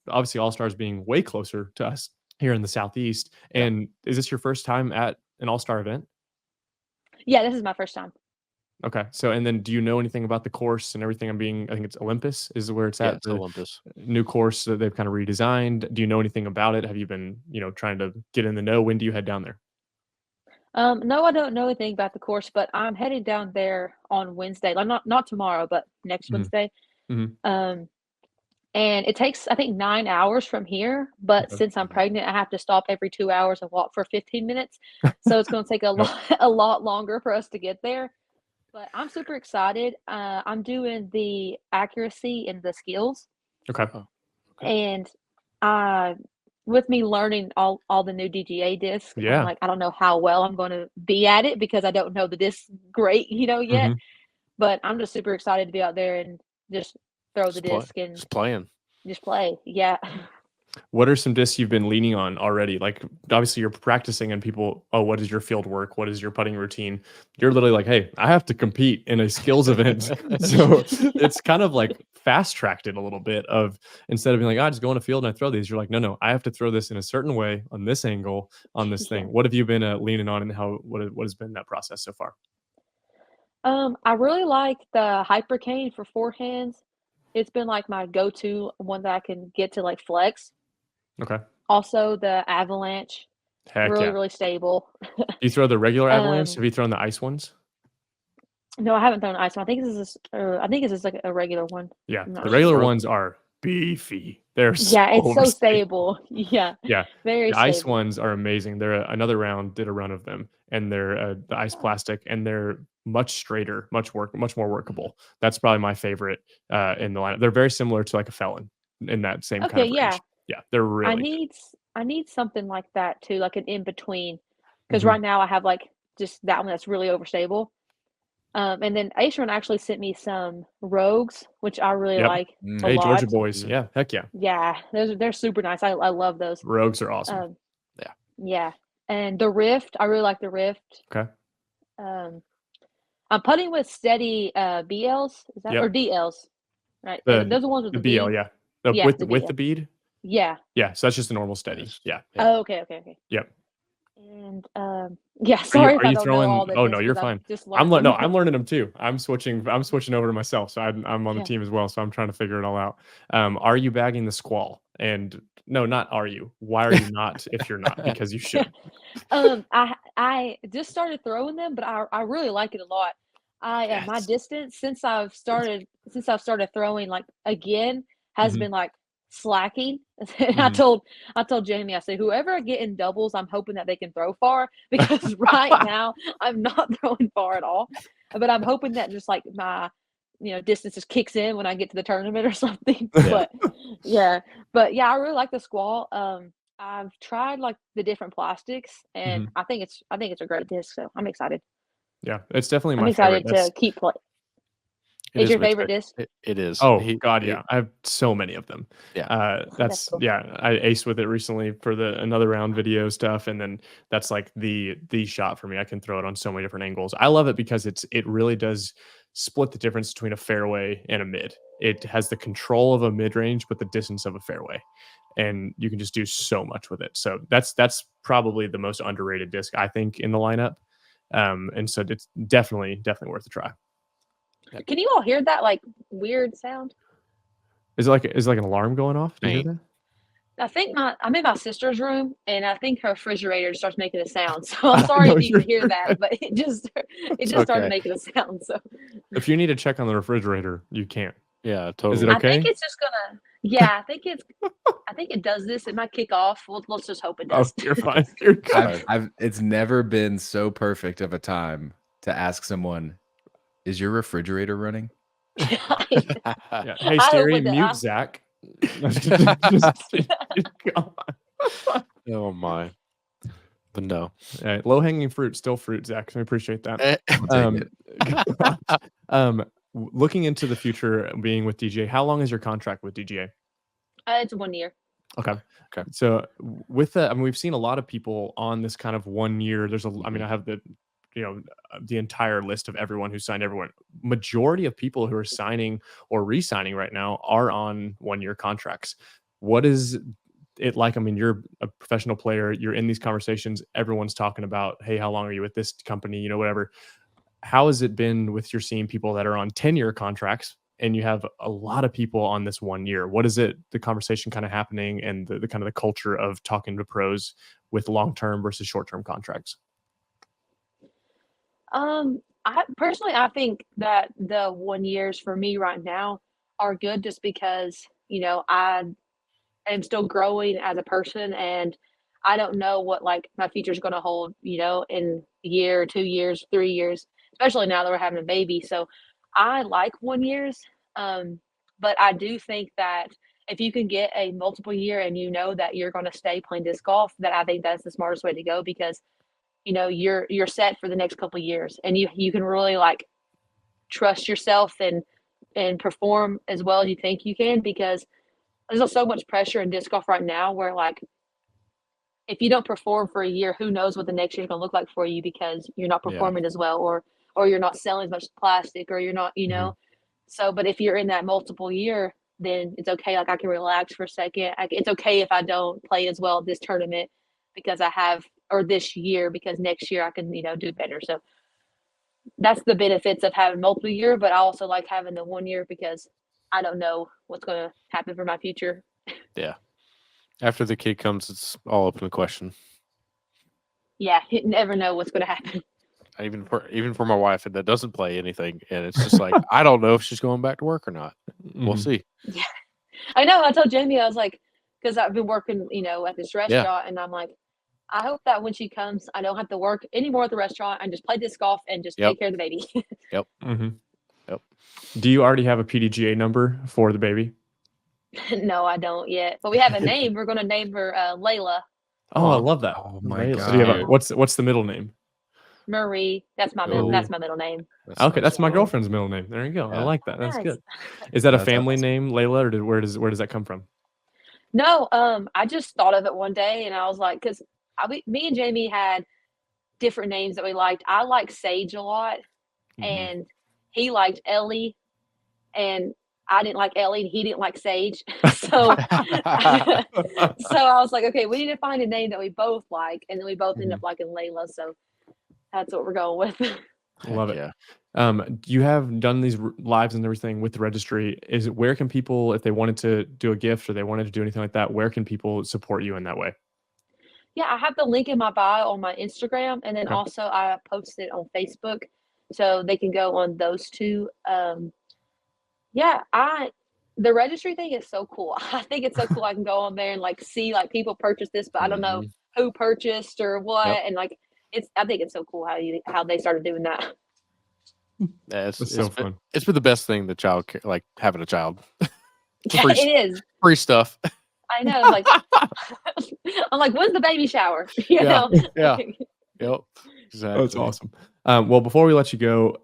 obviously All Stars being way closer to us here in the Southeast. And is this your first time at an All Star event? Yeah, this is my first time. Okay. So, and then do you know anything about the course and everything? I think it's Olympus is where it's at. It's Olympus. New course that they've kind of redesigned. Do you know anything about it? Have you been, trying to get in the know? When do you head down there? No, I don't know anything about the course, but I'm headed down there on Wednesday. Like not tomorrow, but next Wednesday. And it takes, I think, 9 hours from here. But since I'm pregnant, I have to stop every 2 hours and walk for 15 minutes. So it's going to take a lot longer for us to get there. But I'm super excited. I'm doing the accuracy and the skills. Okay. And with me learning all the new DGA discs, I'm like, I don't know how well I'm going to be at it because I don't know the discs great, yet. But I'm just super excited to be out there and just throw the disc and just play. Yeah. What are some discs you've been leaning on already? Like, obviously you're practicing and people, what is your field work? What is your putting routine? You're literally like, hey, I have to compete in a skills event. So it's kind of like fast tracked it a little bit of, instead of being like, just go in a field and I throw these. You're like, no, I have to throw this in a certain way on this angle, on this thing. What have you been leaning on, and what has been that process so far? I really like the Hypercane for forehands. It's been like my go-to one that I can get to like flex. Okay. Also the Avalanche. Heck really stable. You throw the regular Avalanche? Have you thrown the ice ones? No, I haven't thrown an ice one. I think this is just like a regular one. Yeah, the regular ones are beefy. They're it's so stable. Yeah. Yeah. Very The ice stable. ones are amazing. They're another round did a run of them, and they're the ice plastic, and they're much straighter, much more workable. That's probably my favorite in the lineup. They're very similar to like a Felon in that same kind Okay, of range. Yeah, they're really good. I need something like that too, like an in between. Because Mhm. right now I have like just that one that's really overstable. And then Aishan actually sent me some Rogues, which I really Yep. like a Hey, lot. Georgia boys. Yeah, heck yeah. Yeah, they're super nice. I love those. Rogues are awesome. Yeah. And the Rift, I really like the Rift. Okay. I'm putting with steady BLs, is that or DLs? Right. Those are the ones with the the BL, bead. yeah. With the the bead? Yeah. Yeah, so that's just a normal steady. Yeah. Oh, okay. Yep. And sorry if I don't know all the Oh no, you're fine. I'm learning them too. I'm switching over to myself. So I'm on the team as well. So I'm trying to figure it all out. Are you bagging the Squall? And no, not are you. Why are you not if you're not? Because you should. I just started throwing them, but I really like it a lot. My distance since I've started throwing like again has been like slacking. I told Jamie, I said, whoever I get in doubles, I'm hoping that they can throw far, because right now I'm not throwing far at all. But I'm hoping that just like my distance just kicks in when I get to the tournament or something. But I really like the Squall. I've tried like the different plastics, and I think it's a great disc, so I'm excited. Yeah, it's definitely I'm excited to keep playing. Is your favorite disc? It is. Oh God, yeah. I have so many of them. Yeah. That's cool. I aced with it recently for the another round video stuff, and then that's like the shot for me. I can throw it on so many different angles. I love it because it really does split the difference between a fairway and a mid. It has the control of a mid range, but the distance of a fairway, and you can just do so much with it. So that's probably the most underrated disc I think in the lineup. And so it's definitely worth a try. Can you all hear that like weird sound? Is it like an alarm going off? Do you hear that? I think I'm in my sister's room, and I think her refrigerator starts making a sound. So I'm sorry if you can hear that, but it just started making a sound. So if you need to check on the refrigerator, you can. Yeah, totally. Is it okay? I think it's just gonna. Yeah, I think it does this. It might kick off. Let's just hope it does. Oh, you're fine. You're good. It's never been so perfect of a time to ask someone, is your refrigerator running? Yeah. Hey Siri, mute Zach. Oh my. But no. Low hanging fruit, still fruit, Zach. I appreciate that. Looking into the future being with DGA, how long is your contract with DGA? It's 1 year. Okay. So with that, I mean, we've seen a lot of people on this kind of 1 year. I have the entire list of everyone who signed. Majority of people who are signing or re-signing right now are on 1 year contracts. What is it like? I mean, you're a professional player. You're in these conversations. Everyone's talking about, hey, how long are you with this company? Whatever. How has it been with your seeing people that are on 10-year contracts, and you have a lot of people on this 1 year? What is it, the conversation kind of happening, and the kind of the culture of talking to pros with long-term versus short-term contracts? I think that the 1 years for me right now are good, just because, I am still growing as a person, and I don't know what like my future is going to hold, in a year, 2 years, 3 years, especially now that we're having a baby. So I like 1 years. But I do think that if you can get a multiple year and that you're going to stay playing disc golf, that I think that's the smartest way to go, because you're set for the next couple of years, and you can really like trust yourself and perform as well as you think you can, because there's so much pressure in disc golf right now where like if you don't perform for a year, who knows what the next year is going to look like for you, because you're not performing as well, or you're not selling as much plastic, or you're not, So, but if you're in that multiple year, then it's okay. Like I can relax for a second. It's okay if I don't play as well this tournament because or this year, because next year I can, do better. So that's the benefits of having multiple year, but I also like having the 1 year because I don't know what's going to happen for my future. Yeah. After the kid comes, it's all open to question. Yeah, you never know what's going to happen. Even for my wife that doesn't play anything, and it's just like I don't know if she's going back to work or not. We'll see. Yeah, I know. I told Jamie, I was like, because I've been working, at this restaurant, and I'm like, I hope that when she comes, I don't have to work anymore at the restaurant and just play disc golf and just take care of the baby. Yep. Yep. Do you already have a PDGA number for the baby? No, I don't yet. But we have a name. We're going to name her Layla. Oh, I love that. Oh my Layla. God. So do you have what's the middle name? Marie. That's my middle name. That's my girlfriend's middle name. There you go. Yeah. I like that. That's good. Is that a family name, Layla, or where does that come from? No, I just thought of it one day, and I was like, because me and Jamie had different names that we liked. I liked Sage a lot, and he liked Ellie, and I didn't like Ellie, and he didn't like Sage. So I was like, okay, we need to find a name that we both like, and then we both end up liking Layla. So that's what we're going with. Love it. You have done these lives and everything with the registry. Where can people, if they wanted to do a gift or they wanted to do anything like that, where can people support you in that way? Yeah, I have the link in my bio on my Instagram, and then also I posted it on Facebook, so they can go on those two. The registry thing is so cool. I think it's so cool. I can go on there and see people purchase this, but I don't know who purchased or what, and I think it's so cool how they started doing that. Yeah, it's so fun. It's been the best thing, the child having a child. It is free stuff. I know. I'm like, when's the baby shower? Yeah. Yep. Exactly. That's awesome. Well, before we let you go,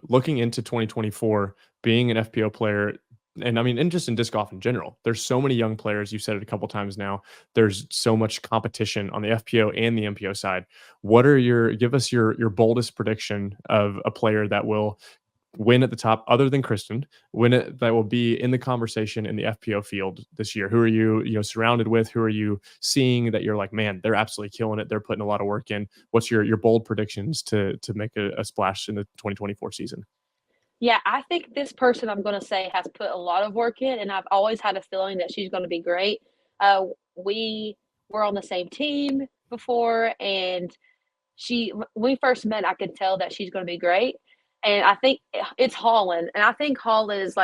looking into 2024, being an FPO player, and just in disc golf in general, there's so many young players. You've said it a couple times now. There's so much competition on the FPO and the MPO side. Give us your boldest prediction of a player that will win at the top, other than Kristen, that will be in the conversation in the FPO field this year? Who are you surrounded with? Who are you seeing that you're like, man, they're absolutely killing it. They're putting a lot of work in. What's your bold predictions to make a splash in the 2024 season? Yeah, I think this person I'm going to say has put a lot of work in, and I've always had a feeling that she's going to be great. We were on the same team before, and when we first met, I could tell that she's going to be great. And I think it's Holland, and I think Holland is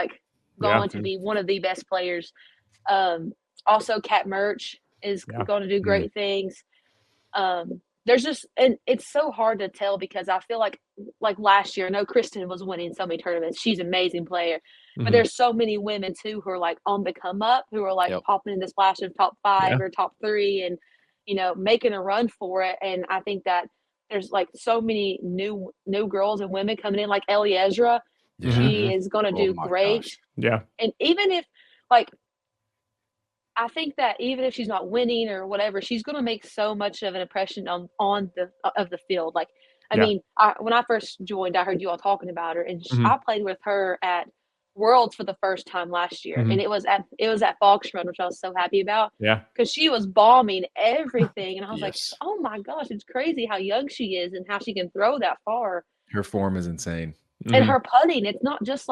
going to be one of the best players. Also, Kat Merch is going to do great things. There's just, and it's so hard to tell because I feel like last year, I know Kristen was winning so many tournaments. She's an amazing player, but there's so many women too who are on the come up, who are popping in the splash of top 5 or top 3, and making a run for it. And I think that there's so many new girls and women coming in, like Ellie Ezra. She is going to do great. Gosh. Yeah. And even if I think that even if she's not winning or whatever, she's going to make so much of an impression on the field. I mean, when I first joined, I heard you all talking about her, and I played with her at Worlds for the first time last year, and it was at Fox Run, which I was so happy about. Yeah, because she was bombing everything, and I was like, oh my gosh, it's crazy how young she is and how she can throw that far. Her form is insane, and her putting. It's not just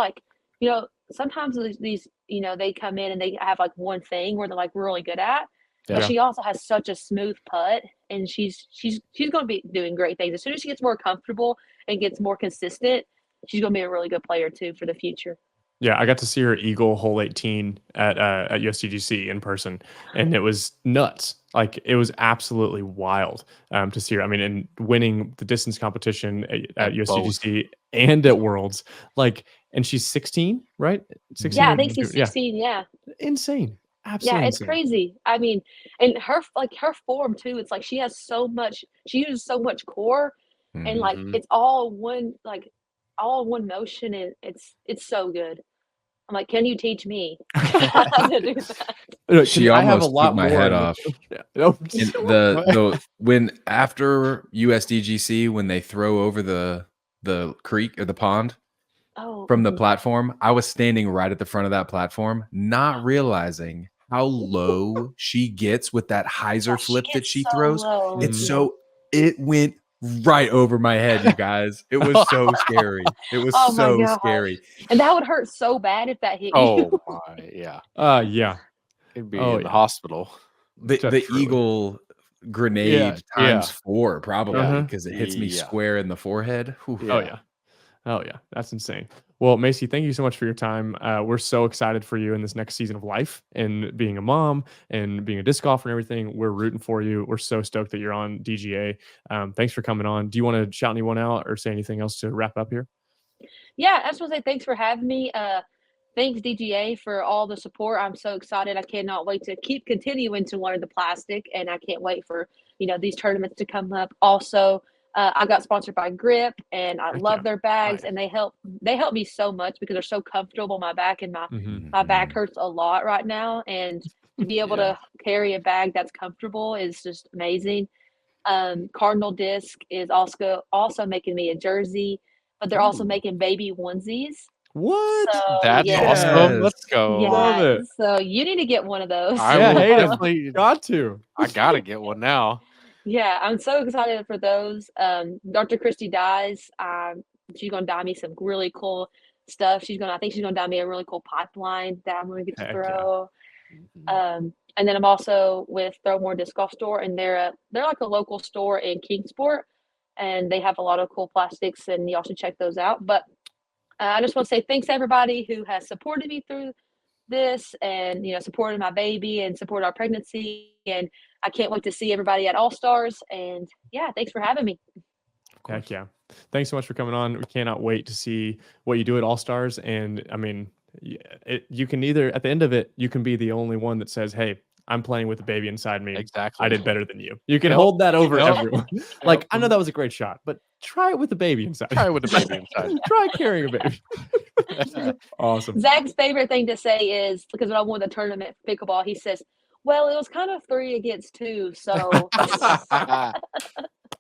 sometimes these they come in and they have one thing where they're really good at. But she also has such a smooth putt, and she's going to be doing great things. As soon as she gets more comfortable and gets more consistent, she's going to be a really good player too for the future. Yeah, I got to see her eagle hole 18 at USDGC in person, and it was nuts. It was absolutely wild to see her. I mean, and winning the distance competition at USDGC and at Worlds, and she's 16, right? 16. Yeah, I think she's 16. Yeah. Insane. Absolutely. Yeah, it's crazy. I mean, and her form too. It's she has so much. She uses so much core, and it's all one motion, and it's so good. I'm like, can you teach me how to do that? She almost took my head off. When after USDGC, when they throw over the creek or the pond from the platform, I was standing right at the front of that platform, not realizing how low she gets with that hyzer flip that she throws. Low. It went right over my head, you guys. It was so scary. It was so scary. And that would hurt so bad if that hit you. Oh my, yeah. Yeah. It'd be in the hospital. The eagle grenade times 4 probably, because it hits me square in the forehead. Oh yeah. Oh yeah, that's insane. Well, Macie, thank you so much for your time. We're so excited for you in this next season of life and being a mom and being a disc golfer and everything. We're rooting for you. We're so stoked that you're on DGA. Thanks for coming on. Do you want to shout anyone out or say anything else to wrap up here? Yeah, I just want to say thanks for having me. Thanks DGA for all the support. I'm so excited. I cannot wait to keep continuing to learn the plastic, and I can't wait for these tournaments to come up. Also, I got sponsored by Grip, and I love their bags, and they help me so much because they're so comfortable on my back, and my back hurts a lot right now, and to be able to carry a bag that's comfortable is just amazing. Cardinal Disc is also making me a jersey, but they're also making baby onesies. What? So, That's awesome. Let's go. Yeah. Love it. So you need to get one of those. I Yeah, will Hayden, definitely. got to. I gotta get one now. Yeah, I'm so excited for those. Dr. Christy Dyes, she's gonna dye me some really cool stuff. I think she's gonna dye me a really cool pipeline that I'm gonna get to throw. And then I'm also with Throw More Disc Golf Store, and they're like a local store in Kingsport, and they have a lot of cool plastics, and y'all should check those out. But I just want to say thanks to everybody who has supported me through this, and supported my baby and supported our pregnancy, and I can't wait to see everybody at All Stars. And yeah, thanks for having me. Heck yeah. Thanks so much for coming on. We cannot wait to see what you do at All Stars. And I mean, you can either, at the end of it, you can be the only one that says, hey, I'm playing with a baby inside me. Exactly. I did better than you. You can hold that over everyone. Like, I know that was a great shot, but try it with a baby inside. Try it with a baby inside. Try carrying a baby. Awesome. Zach's favorite thing to say is, because when I won the tournament for pickleball, he says, well, it was kind of 3 against 2, so.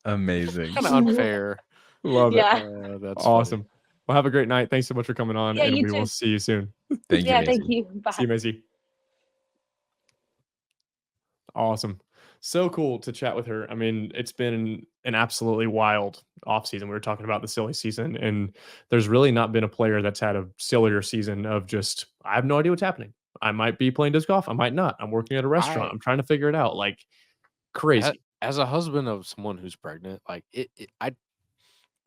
Amazing. Kind of unfair. Love it. Yeah. That's awesome. Funny. Well, have a great night. Thanks so much for coming on, and we will see you soon. Thank you. Yeah, thank you. Bye. See you, Macie. Awesome. So cool to chat with her. I mean, it's been an absolutely wild offseason. We were talking about the silly season, and there's really not been a player that's had a sillier season of just, I have no idea what's happening. I might be playing disc golf. I might not. I'm working at a restaurant. I'm trying to figure it out. Like, crazy. As a husband of someone who's pregnant, like I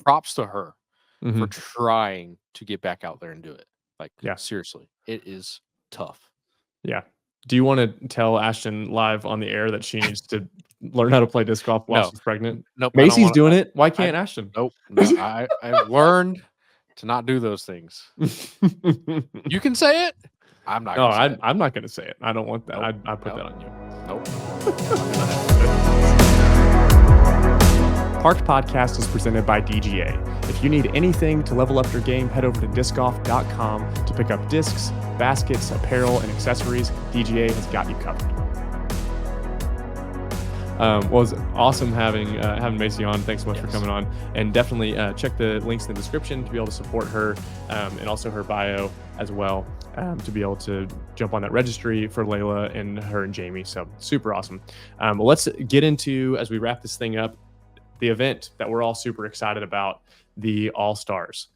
props to her for trying to get back out there and do it. Like, seriously, it is tough. Yeah. Do you want to tell Ashton live on the air that she needs to learn how to play disc golf while she's pregnant? Nope. Macie's doing it. Why can't Ashton? Nope. No, I've learned to not do those things. You can say it. I'm not. I'm not going to say it. I don't want that. Nope. I put that on you. Nope. Parked Podcast is presented by DGA. If you need anything to level up your game, head over to discgolf.com to pick up discs, baskets, apparel, and accessories. DGA has got you covered. Well, it was awesome having Macie on. Thanks so much for coming on. And definitely check the links in the description to be able to support her, and also her bio as well, to be able to jump on that registry for Layla and her and Jamie. So super awesome. Let's get into, as we wrap this thing up, the event that we're all super excited about, the All Stars.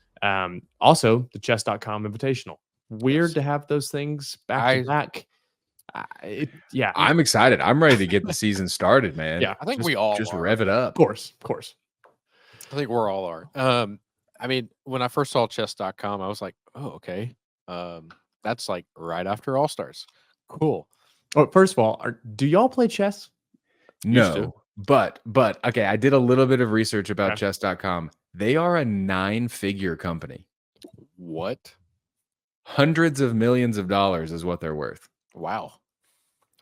Also, the chess.com Invitational. Weird to have those things back to back. I'm excited. I'm ready to get the season started, man. Yeah, I think we all just are. rev it up. Of course. I think we're all are. I mean, when I first saw chess.com, I was like, oh, okay. That's like right after All Stars. Cool. Oh, first of all, do y'all play chess? No, but okay, I did a little bit of research about chess.com. They are a 9-figure company. What? Hundreds of millions of dollars is what they're worth. Wow.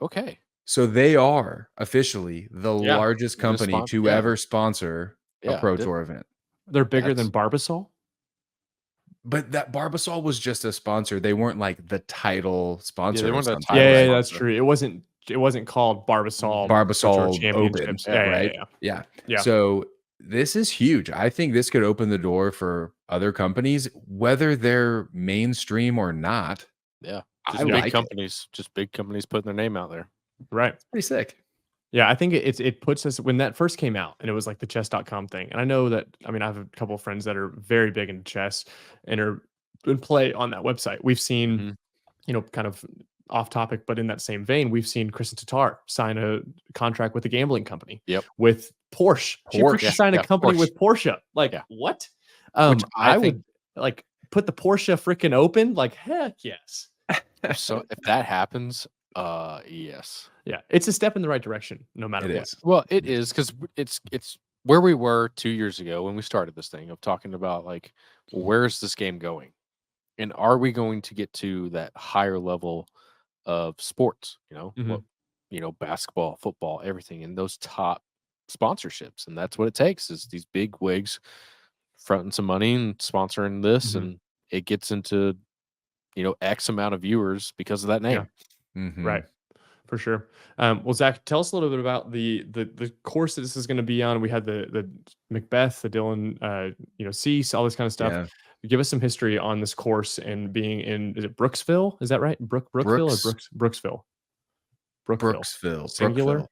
Okay. So they are officially the largest company to ever sponsor a Pro Tour event. They're bigger than Barbasol? But that Barbasol was just a sponsor. They weren't like the title sponsor. They weren't the title sponsor. That's true. It wasn't called Barbasol Championships. Open, right? Yeah. So this is huge. I think this could open the door for other companies, whether they're mainstream or not. Yeah. Just big companies putting their name out there. Right. It's pretty sick. Yeah, I think it puts us, when that first came out and it was like the chess.com thing. And I know that, I mean, I have a couple of friends that are very big into chess and play on that website. We've seen, kind of off topic, but in that same vein, we've seen Kristen Tatar sign a contract with a gambling company. Yep. With Porsche. She signed a company with Porsche. Like, what? Which I think like put the Porsche freaking open? Like, heck yes. So if that happens, yes. Yeah, it's a step in the right direction, no matter It what. is. Well, it is because it's where we were 2 years ago when we started this thing of talking about like, where's this game going, and are we going to get to that higher level of sports? Basketball, football, everything, and those top sponsorships, and that's what it takes is these big wigs fronting some money and sponsoring this, and it gets into X amount of viewers because of that name. Right. For sure. Well, Zach, tell us a little bit about the course that this is going to be on. We had the Macbeth, the Dylan, Cease, all this kind of stuff. Yeah. Give us some history on this course and being in, is it Brooksville? Is that right? Brookville or Brooksville? Brooksville. Singular. Brookville.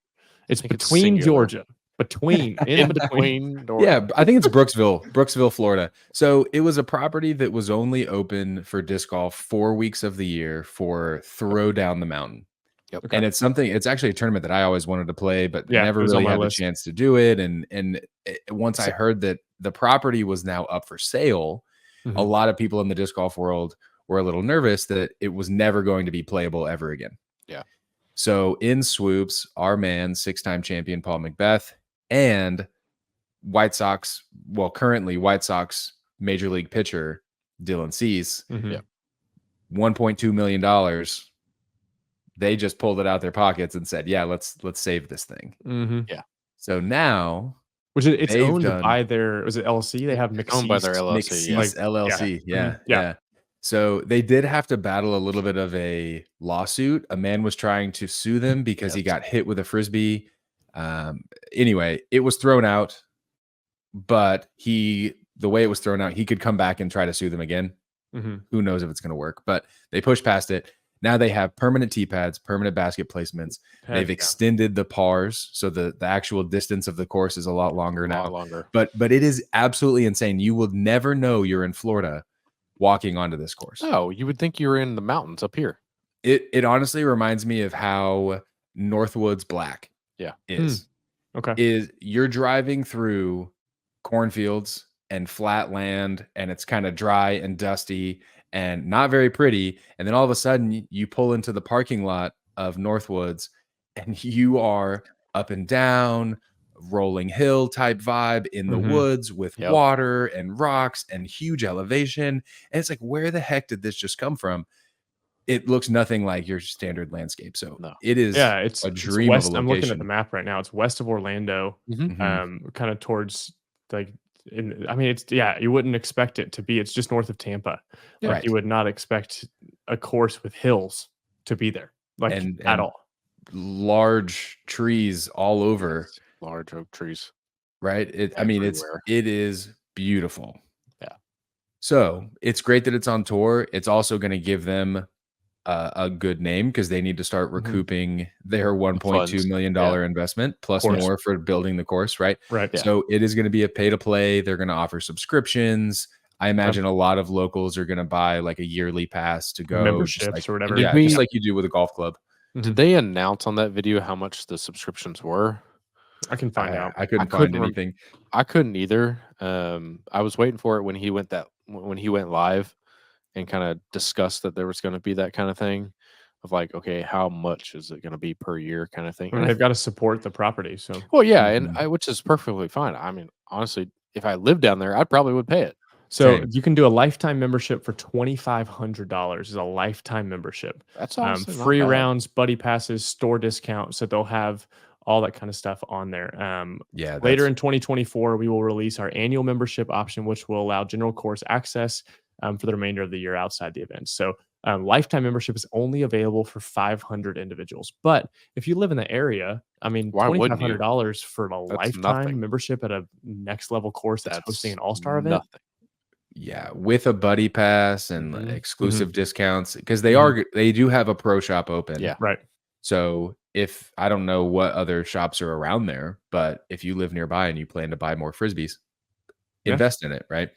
It's between Georgia. In between. Yeah, I think it's Brooksville, Florida. So it was a property that was only open for disc golf 4 weeks of the year for throw down the mountain. Yep. Okay. And it's actually a tournament that I always wanted to play, but never really had the chance to do it. And once I heard that the property was now up for sale, a lot of people in the disc golf world were a little nervous that it was never going to be playable ever again. Yeah. So in swoops, our man, 6-time champion Paul Macbeth, and currently White Sox Major League pitcher Dylan Cease, $1.2 million. They just pulled it out their pockets and said, "Yeah, let's save this thing." Yeah. So now, which it's owned by their, was it LLC? They have owned by their LLC, LLC. Yeah. So they did have to battle a little bit of a lawsuit. A man was trying to sue them because he got hit with a frisbee. Anyway, it was thrown out, but the way it was thrown out, he could come back and try to sue them again. Who knows if it's going to work? But they pushed past it. Now they have permanent tee pads, permanent basket placements. They've extended the pars, so the actual distance of the course is a lot longer now. But it is absolutely insane. You will never know you're in Florida walking onto this course. Oh, you would think you're in the mountains up here. It honestly reminds me of how Northwoods Black is. Okay. Is you're driving through cornfields and flat land, and it's kind of dry and dusty and not very pretty. And then all of a sudden you pull into the parking lot of Northwoods and you are up and down, rolling hill type vibe in the woods with water and rocks and huge elevation. And it's like, where the heck did this just come from? It looks nothing like your standard landscape. So it is it's a dream west, of a location. I'm looking at the map right now. It's west of Orlando, kind of towards like, you wouldn't expect it to be. It's just north of Tampa. Yeah. Like, you would not expect a course with hills to be there, at all. Large trees all over. Large oak trees, right? It is beautiful. Yeah. So it's great that it's on tour. It's also going to give them a good name because they need to start recouping their $1.2 million investment plus more for building the course, right? Right. Yeah. So it is going to be a pay to play. They're going to offer subscriptions. I imagine a lot of locals are going to buy like a yearly pass to go, memberships or whatever. Yeah, just like you do with a golf club. Did they announce on that video how much the subscriptions were? I can find out. I couldn't find anything. I couldn't either. I was waiting for it when he went live and kind of discussed that there was going to be that kind of thing of like, okay, how much is it going to be per year kind of thing. And they've got to support the property. So, well, yeah. And which is perfectly fine. I mean, honestly, if I lived down there, I probably would pay it. So you can do a lifetime membership for $2,500 is a lifetime membership. That's awesome. Free rounds, buddy passes, store discounts. So they'll have all that kind of stuff on there. Later in 2024, we will release our annual membership option, which will allow general course access for the remainder of the year outside the event. So lifetime membership is only available for 500 individuals. But if you live in the area, I mean, $2,500 for a lifetime membership at a next level course that's hosting an all-star event. Yeah, with a buddy pass and exclusive discounts because they do have a pro shop open. Yeah, right. So if I don't know what other shops are around there, but if you live nearby and you plan to buy more frisbees, invest in it, right?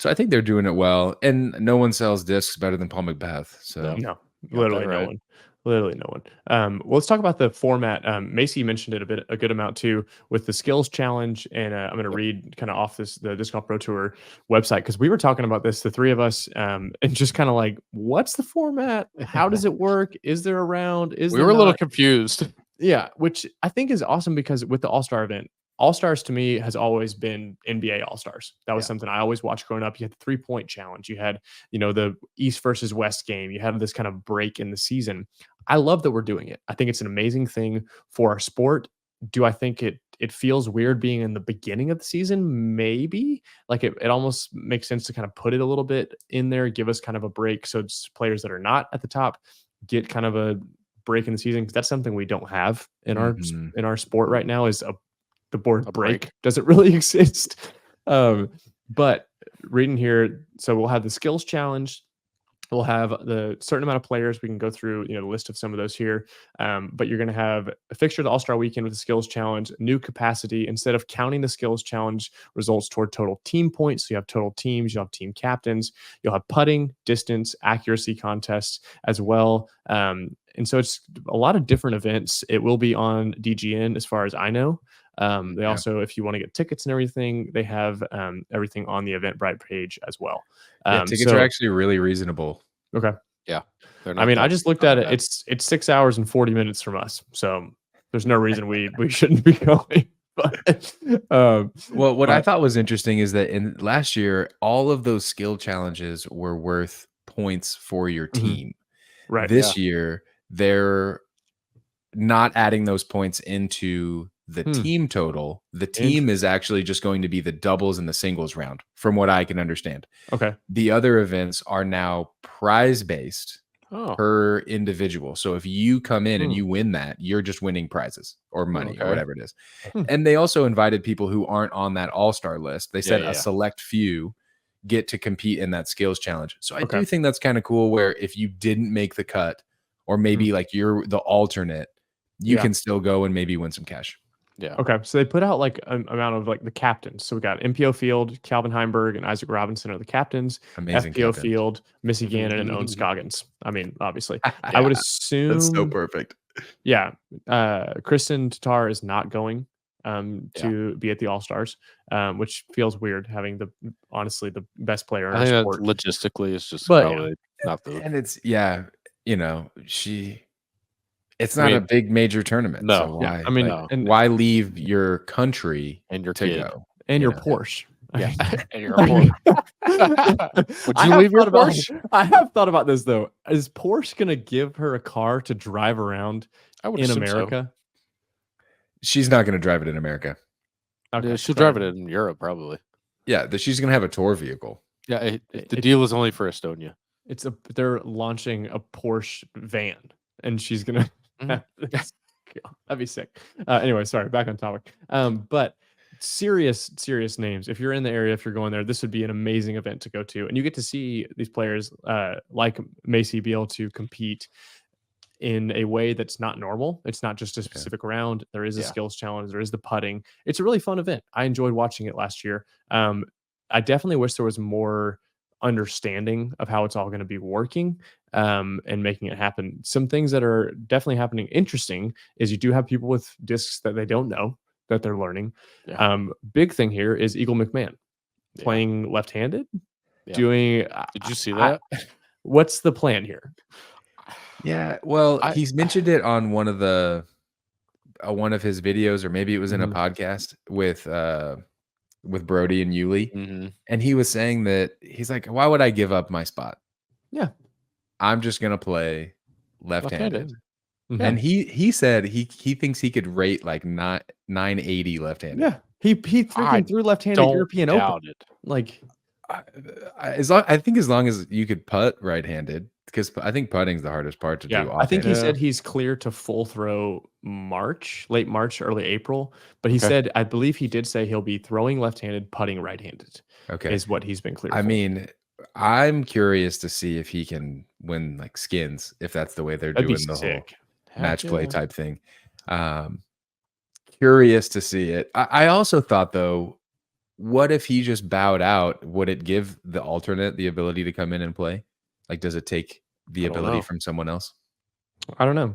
So I think they're doing it well, and no one sells discs better than Paul Macbeth. So no, literally no one. Literally no one. Well, let's talk about the format. Macie mentioned it a good amount too with the skills challenge, and I'm going to read kind of off the Disc Golf Pro Tour website because we were talking about this, the three of us, and just kind of like, what's the format? How does it work? Is there a round? We were a little confused. Yeah, which I think is awesome because with the All-Star event, All-Stars to me has always been NBA All-Stars. That was something I always watched growing up. You had the 3-point challenge. You had, the East versus West game. You had this kind of break in the season. I love that we're doing it. I think it's an amazing thing for our sport. Do I think it feels weird being in the beginning of the season? Maybe. Like it almost makes sense to kind of put it a little bit in there, give us kind of a break so it's players that are not at the top get kind of a break in the season, because that's something we don't have in our sport right now. Is the board break doesn't really exist. But reading here, so we'll have the skills challenge. We'll have the certain amount of players. We can go through, the list of some of those here. But you're going to have a fixture of the All-Star Weekend with the skills challenge, new capacity. Instead of counting the skills challenge results toward total team points, so you have total teams, you'll have team captains, you'll have putting, distance, accuracy contests as well. And so it's a lot of different events. It will be on DGN as far as I know. They also, if you want to get tickets and everything, they have everything on the Eventbrite page as well. Tickets are actually really reasonable. Okay. Yeah. I mean, I just looked at it. It's 6 hours and 40 minutes from us. So there's no reason we shouldn't be going. But, what I thought was interesting is that in last year, all of those skill challenges were worth points for your team. Right. This year, they're not adding those points into the team total. The team is actually just going to be the doubles and the singles round, from what I can understand. Okay. The other events are now prize based per individual. So if you come in and you win that, you're just winning prizes or money or whatever it is. And they also invited people who aren't on that all-star list. They said a select few get to compete in that skills challenge. So I do think that's kind of cool, where if you didn't make the cut, or maybe like you're the alternate, you can still go and maybe win some cash. Yeah. Okay. So they put out like an amount of like the captains. So we got MPO Field, Calvin Heimberg, and Isaac Robinson are the captains. Amazing. FPO captain. Field, Missy Gannon, and Owen Scoggins. I mean, obviously, I would assume that's so perfect. Yeah. Kristen Tatar is not going to be at the All-Stars, which feels weird having honestly the best player in I our think sport. Logistically, it's just probably not the. And it's it's not a big major tournament. No, so why? I mean, and why leave your country and your to kid go and your Porsche? Yeah, and your Porsche. Would you leave your Porsche? I have thought about this though. Is Porsche gonna give her a car to drive around in America? So. She's not gonna drive it in America. Okay, she'll drive it in Europe probably. Yeah, she's gonna have a tour vehicle. Yeah, the deal is only for Estonia. They're launching a Porsche van, and she's gonna. That'd be sick. Anyway, sorry, back on topic. But serious names. If you're in the area, if you're going there, this would be an amazing event to go to, and you get to see these players like Macie be able to compete in a way that's not normal. It's not just a specific round. There is a skills challenge. There is the putting. It's a really fun event. I enjoyed watching it last year. I definitely wish there was more understanding of how it's all going to be working and making it happen. Some things that are definitely happening interesting is you do have people with discs that they don't know that they're learning. Big thing here is Eagle McMahon playing left-handed. Doing. Did you see that? What's the plan here? Yeah, well, he's mentioned it on one of his videos, or maybe it was in a podcast with Brody and Yuli, and he was saying that he's like, why would I give up my spot? Yeah, I'm just gonna play left-handed. And he said he thinks he could rate like 980 left-handed. Yeah, he freaking threw left-handed European Open. Like, I think as long as you could putt right-handed, because I think putting's the hardest part to do. I think he said he's clear to full throw late March, early April. But he said, I believe he did say he'll be throwing left-handed, putting right-handed. Okay, is what he's been clear. I mean, I'm curious to see if he can win like skins, if that's the way they're doing the whole match play type thing. Curious to see it. I also thought though, what if he just bowed out? Would it give the alternate the ability to come in and play? Like, does it take the ability from someone else? I don't know.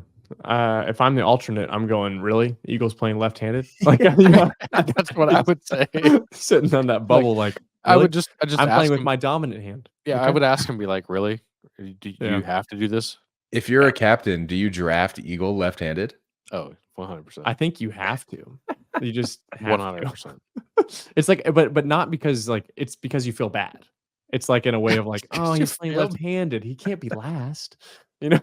If I'm the alternate, I'm going, really? Eagles playing left-handed? Like, you know, That's what I would say. sitting on that bubble, like I really? would just I'm playing ask with him, my dominant hand. yeah, I Okay. would ask him, be like, really? Do Yeah. you have to do this? If you're a captain, do you draft Eagle left-handed? Oh, 100%. I think you have to. You just have 100%. to. It's like, but not because like it's because you feel bad. It's like in a way of like, oh, he's playing feel- left-handed. He can't be last. You know.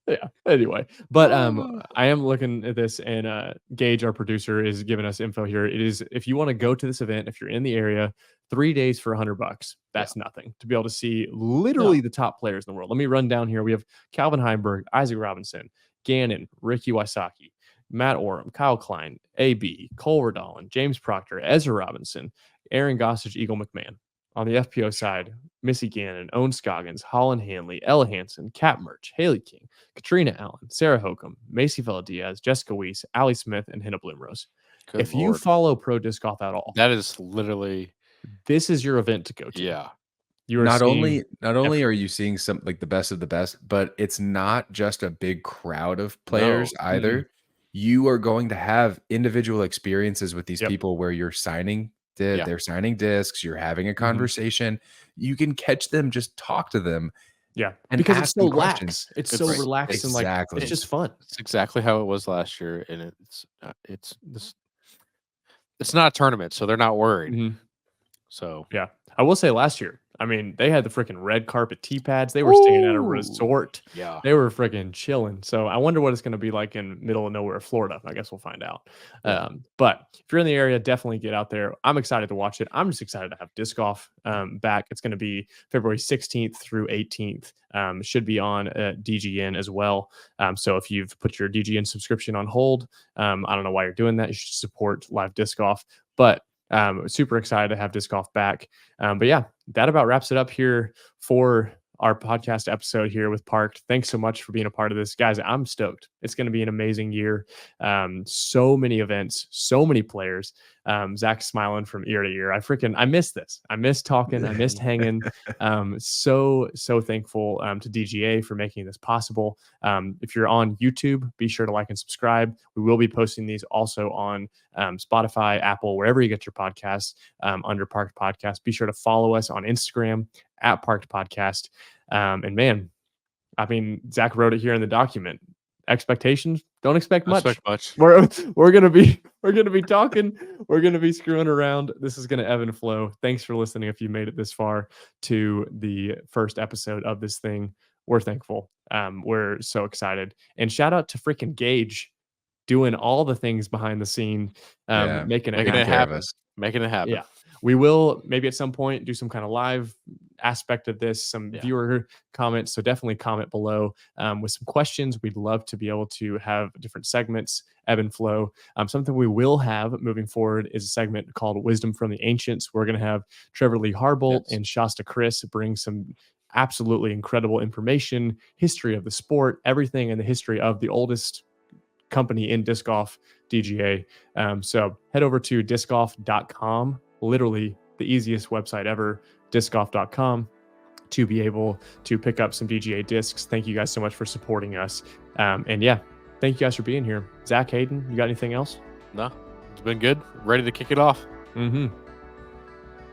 Yeah. Anyway, but I am looking at this, and Gage, our producer, is giving us info here. It is, if you want to go to this event, if you're in the area, 3 days for $100. That's nothing to be able to see literally the top players in the world. Let me run down here. We have Calvin Heimberg, Isaac Robinson, Gannon, Ricky Wysocki, Matt Oram, Kyle Klein, AB, Cole Redolin, James Proctor, Ezra Robinson, Aaron Gossage, Eagle McMahon. On the FPO side, Missy Gannon, Owen Scoggins, Holland Hanley, Ella Hansen, Cap Murch, Haley King, Katrina Allen, Sarah Hokum, Macie Velediaz, Jessica Weiss, Allie Smith, and Hannah Bloomrose. If you follow pro disc golf at all, that is literally, this is your event to go to. yeah. You are not only are you seeing some like the best of the best, but it's not just a big crowd of players either. You are going to have individual experiences with these people where you're signing. They're signing discs. You're having a conversation. You can catch them, just talk to them. Yeah, and because ask it's so them questions. lax. It's so relaxed and like it's just fun. It's exactly how it was last year, and it's not a tournament, so they're not worried. So yeah, I will say last year, I mean, they had the freaking red carpet tee pads. They were staying at a resort. Yeah, they were freaking chilling. So I wonder what it's going to be like in middle of nowhere, Florida. I guess we'll find out. Yeah. But if you're in the area, definitely get out there. I'm excited to watch it. I'm just excited to have disc golf back. It's going to be February 16th through 18th. Should be on DGN as well. So if you've put your DGN subscription on hold, I don't know why you're doing that. You should support live disc golf. But super excited to have disc golf back. But yeah, that about wraps it up here for our podcast episode here with Parked. Thanks so much for being a part of this, guys. I'm stoked. It's going to be an amazing year. So many events, so many players. Zach's smiling from ear to ear. I miss this. I miss talking. I missed hanging. So thankful to DGA for making this possible. If you're on YouTube, be sure to like and subscribe. We will be posting these also on Spotify, Apple, wherever you get your podcasts under Parked Podcast. Be sure to follow us on Instagram at Parked Podcast. And man, I mean, Zach wrote it here in the document. Expectations, don't expect much. We're gonna be talking. We're gonna be screwing around. This is gonna ebb and flow. Thanks for listening. If you made it this far to the first episode of this thing, we're thankful. We're so excited. And shout out to freaking Gage doing all the things behind the scene, making it happen. Making it happen. Yeah. We will maybe at some point do some kind of live aspect of this, some viewer comments. So definitely comment below with some questions. We'd love to be able to have different segments, ebb and flow. Something we will have moving forward is a segment called Wisdom from the Ancients. We're going to have Trevor Lee Harbolt and Shasta Chris bring some absolutely incredible information, history of the sport, everything in the history of the oldest company in disc golf, DGA. So head over to discgolf.com. Literally the easiest website ever, discgolf.com, to be able to pick up some DGA discs. Thank you guys so much for supporting us. And yeah, thank you guys for being here. Zach, Hayden, you got anything else? No, it's been good. Ready to kick it off.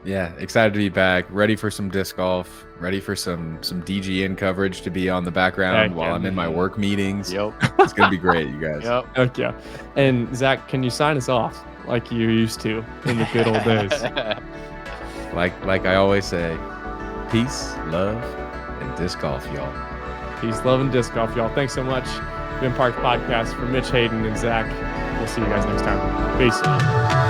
Yeah, excited to be back. Ready for some disc golf. Ready for some DGN coverage to be on the background while I'm in my work meetings. Yep. It's going to be great, you guys. Yep. Okay. And Zach, can you sign us off like you used to in the good old days? Like I always say, peace, love, and disc golf, y'all. Peace, love, and disc golf, y'all. Thanks so much. Been Parked Podcast for Mitch, Hayden, and Zach. We'll see you guys next time. Peace.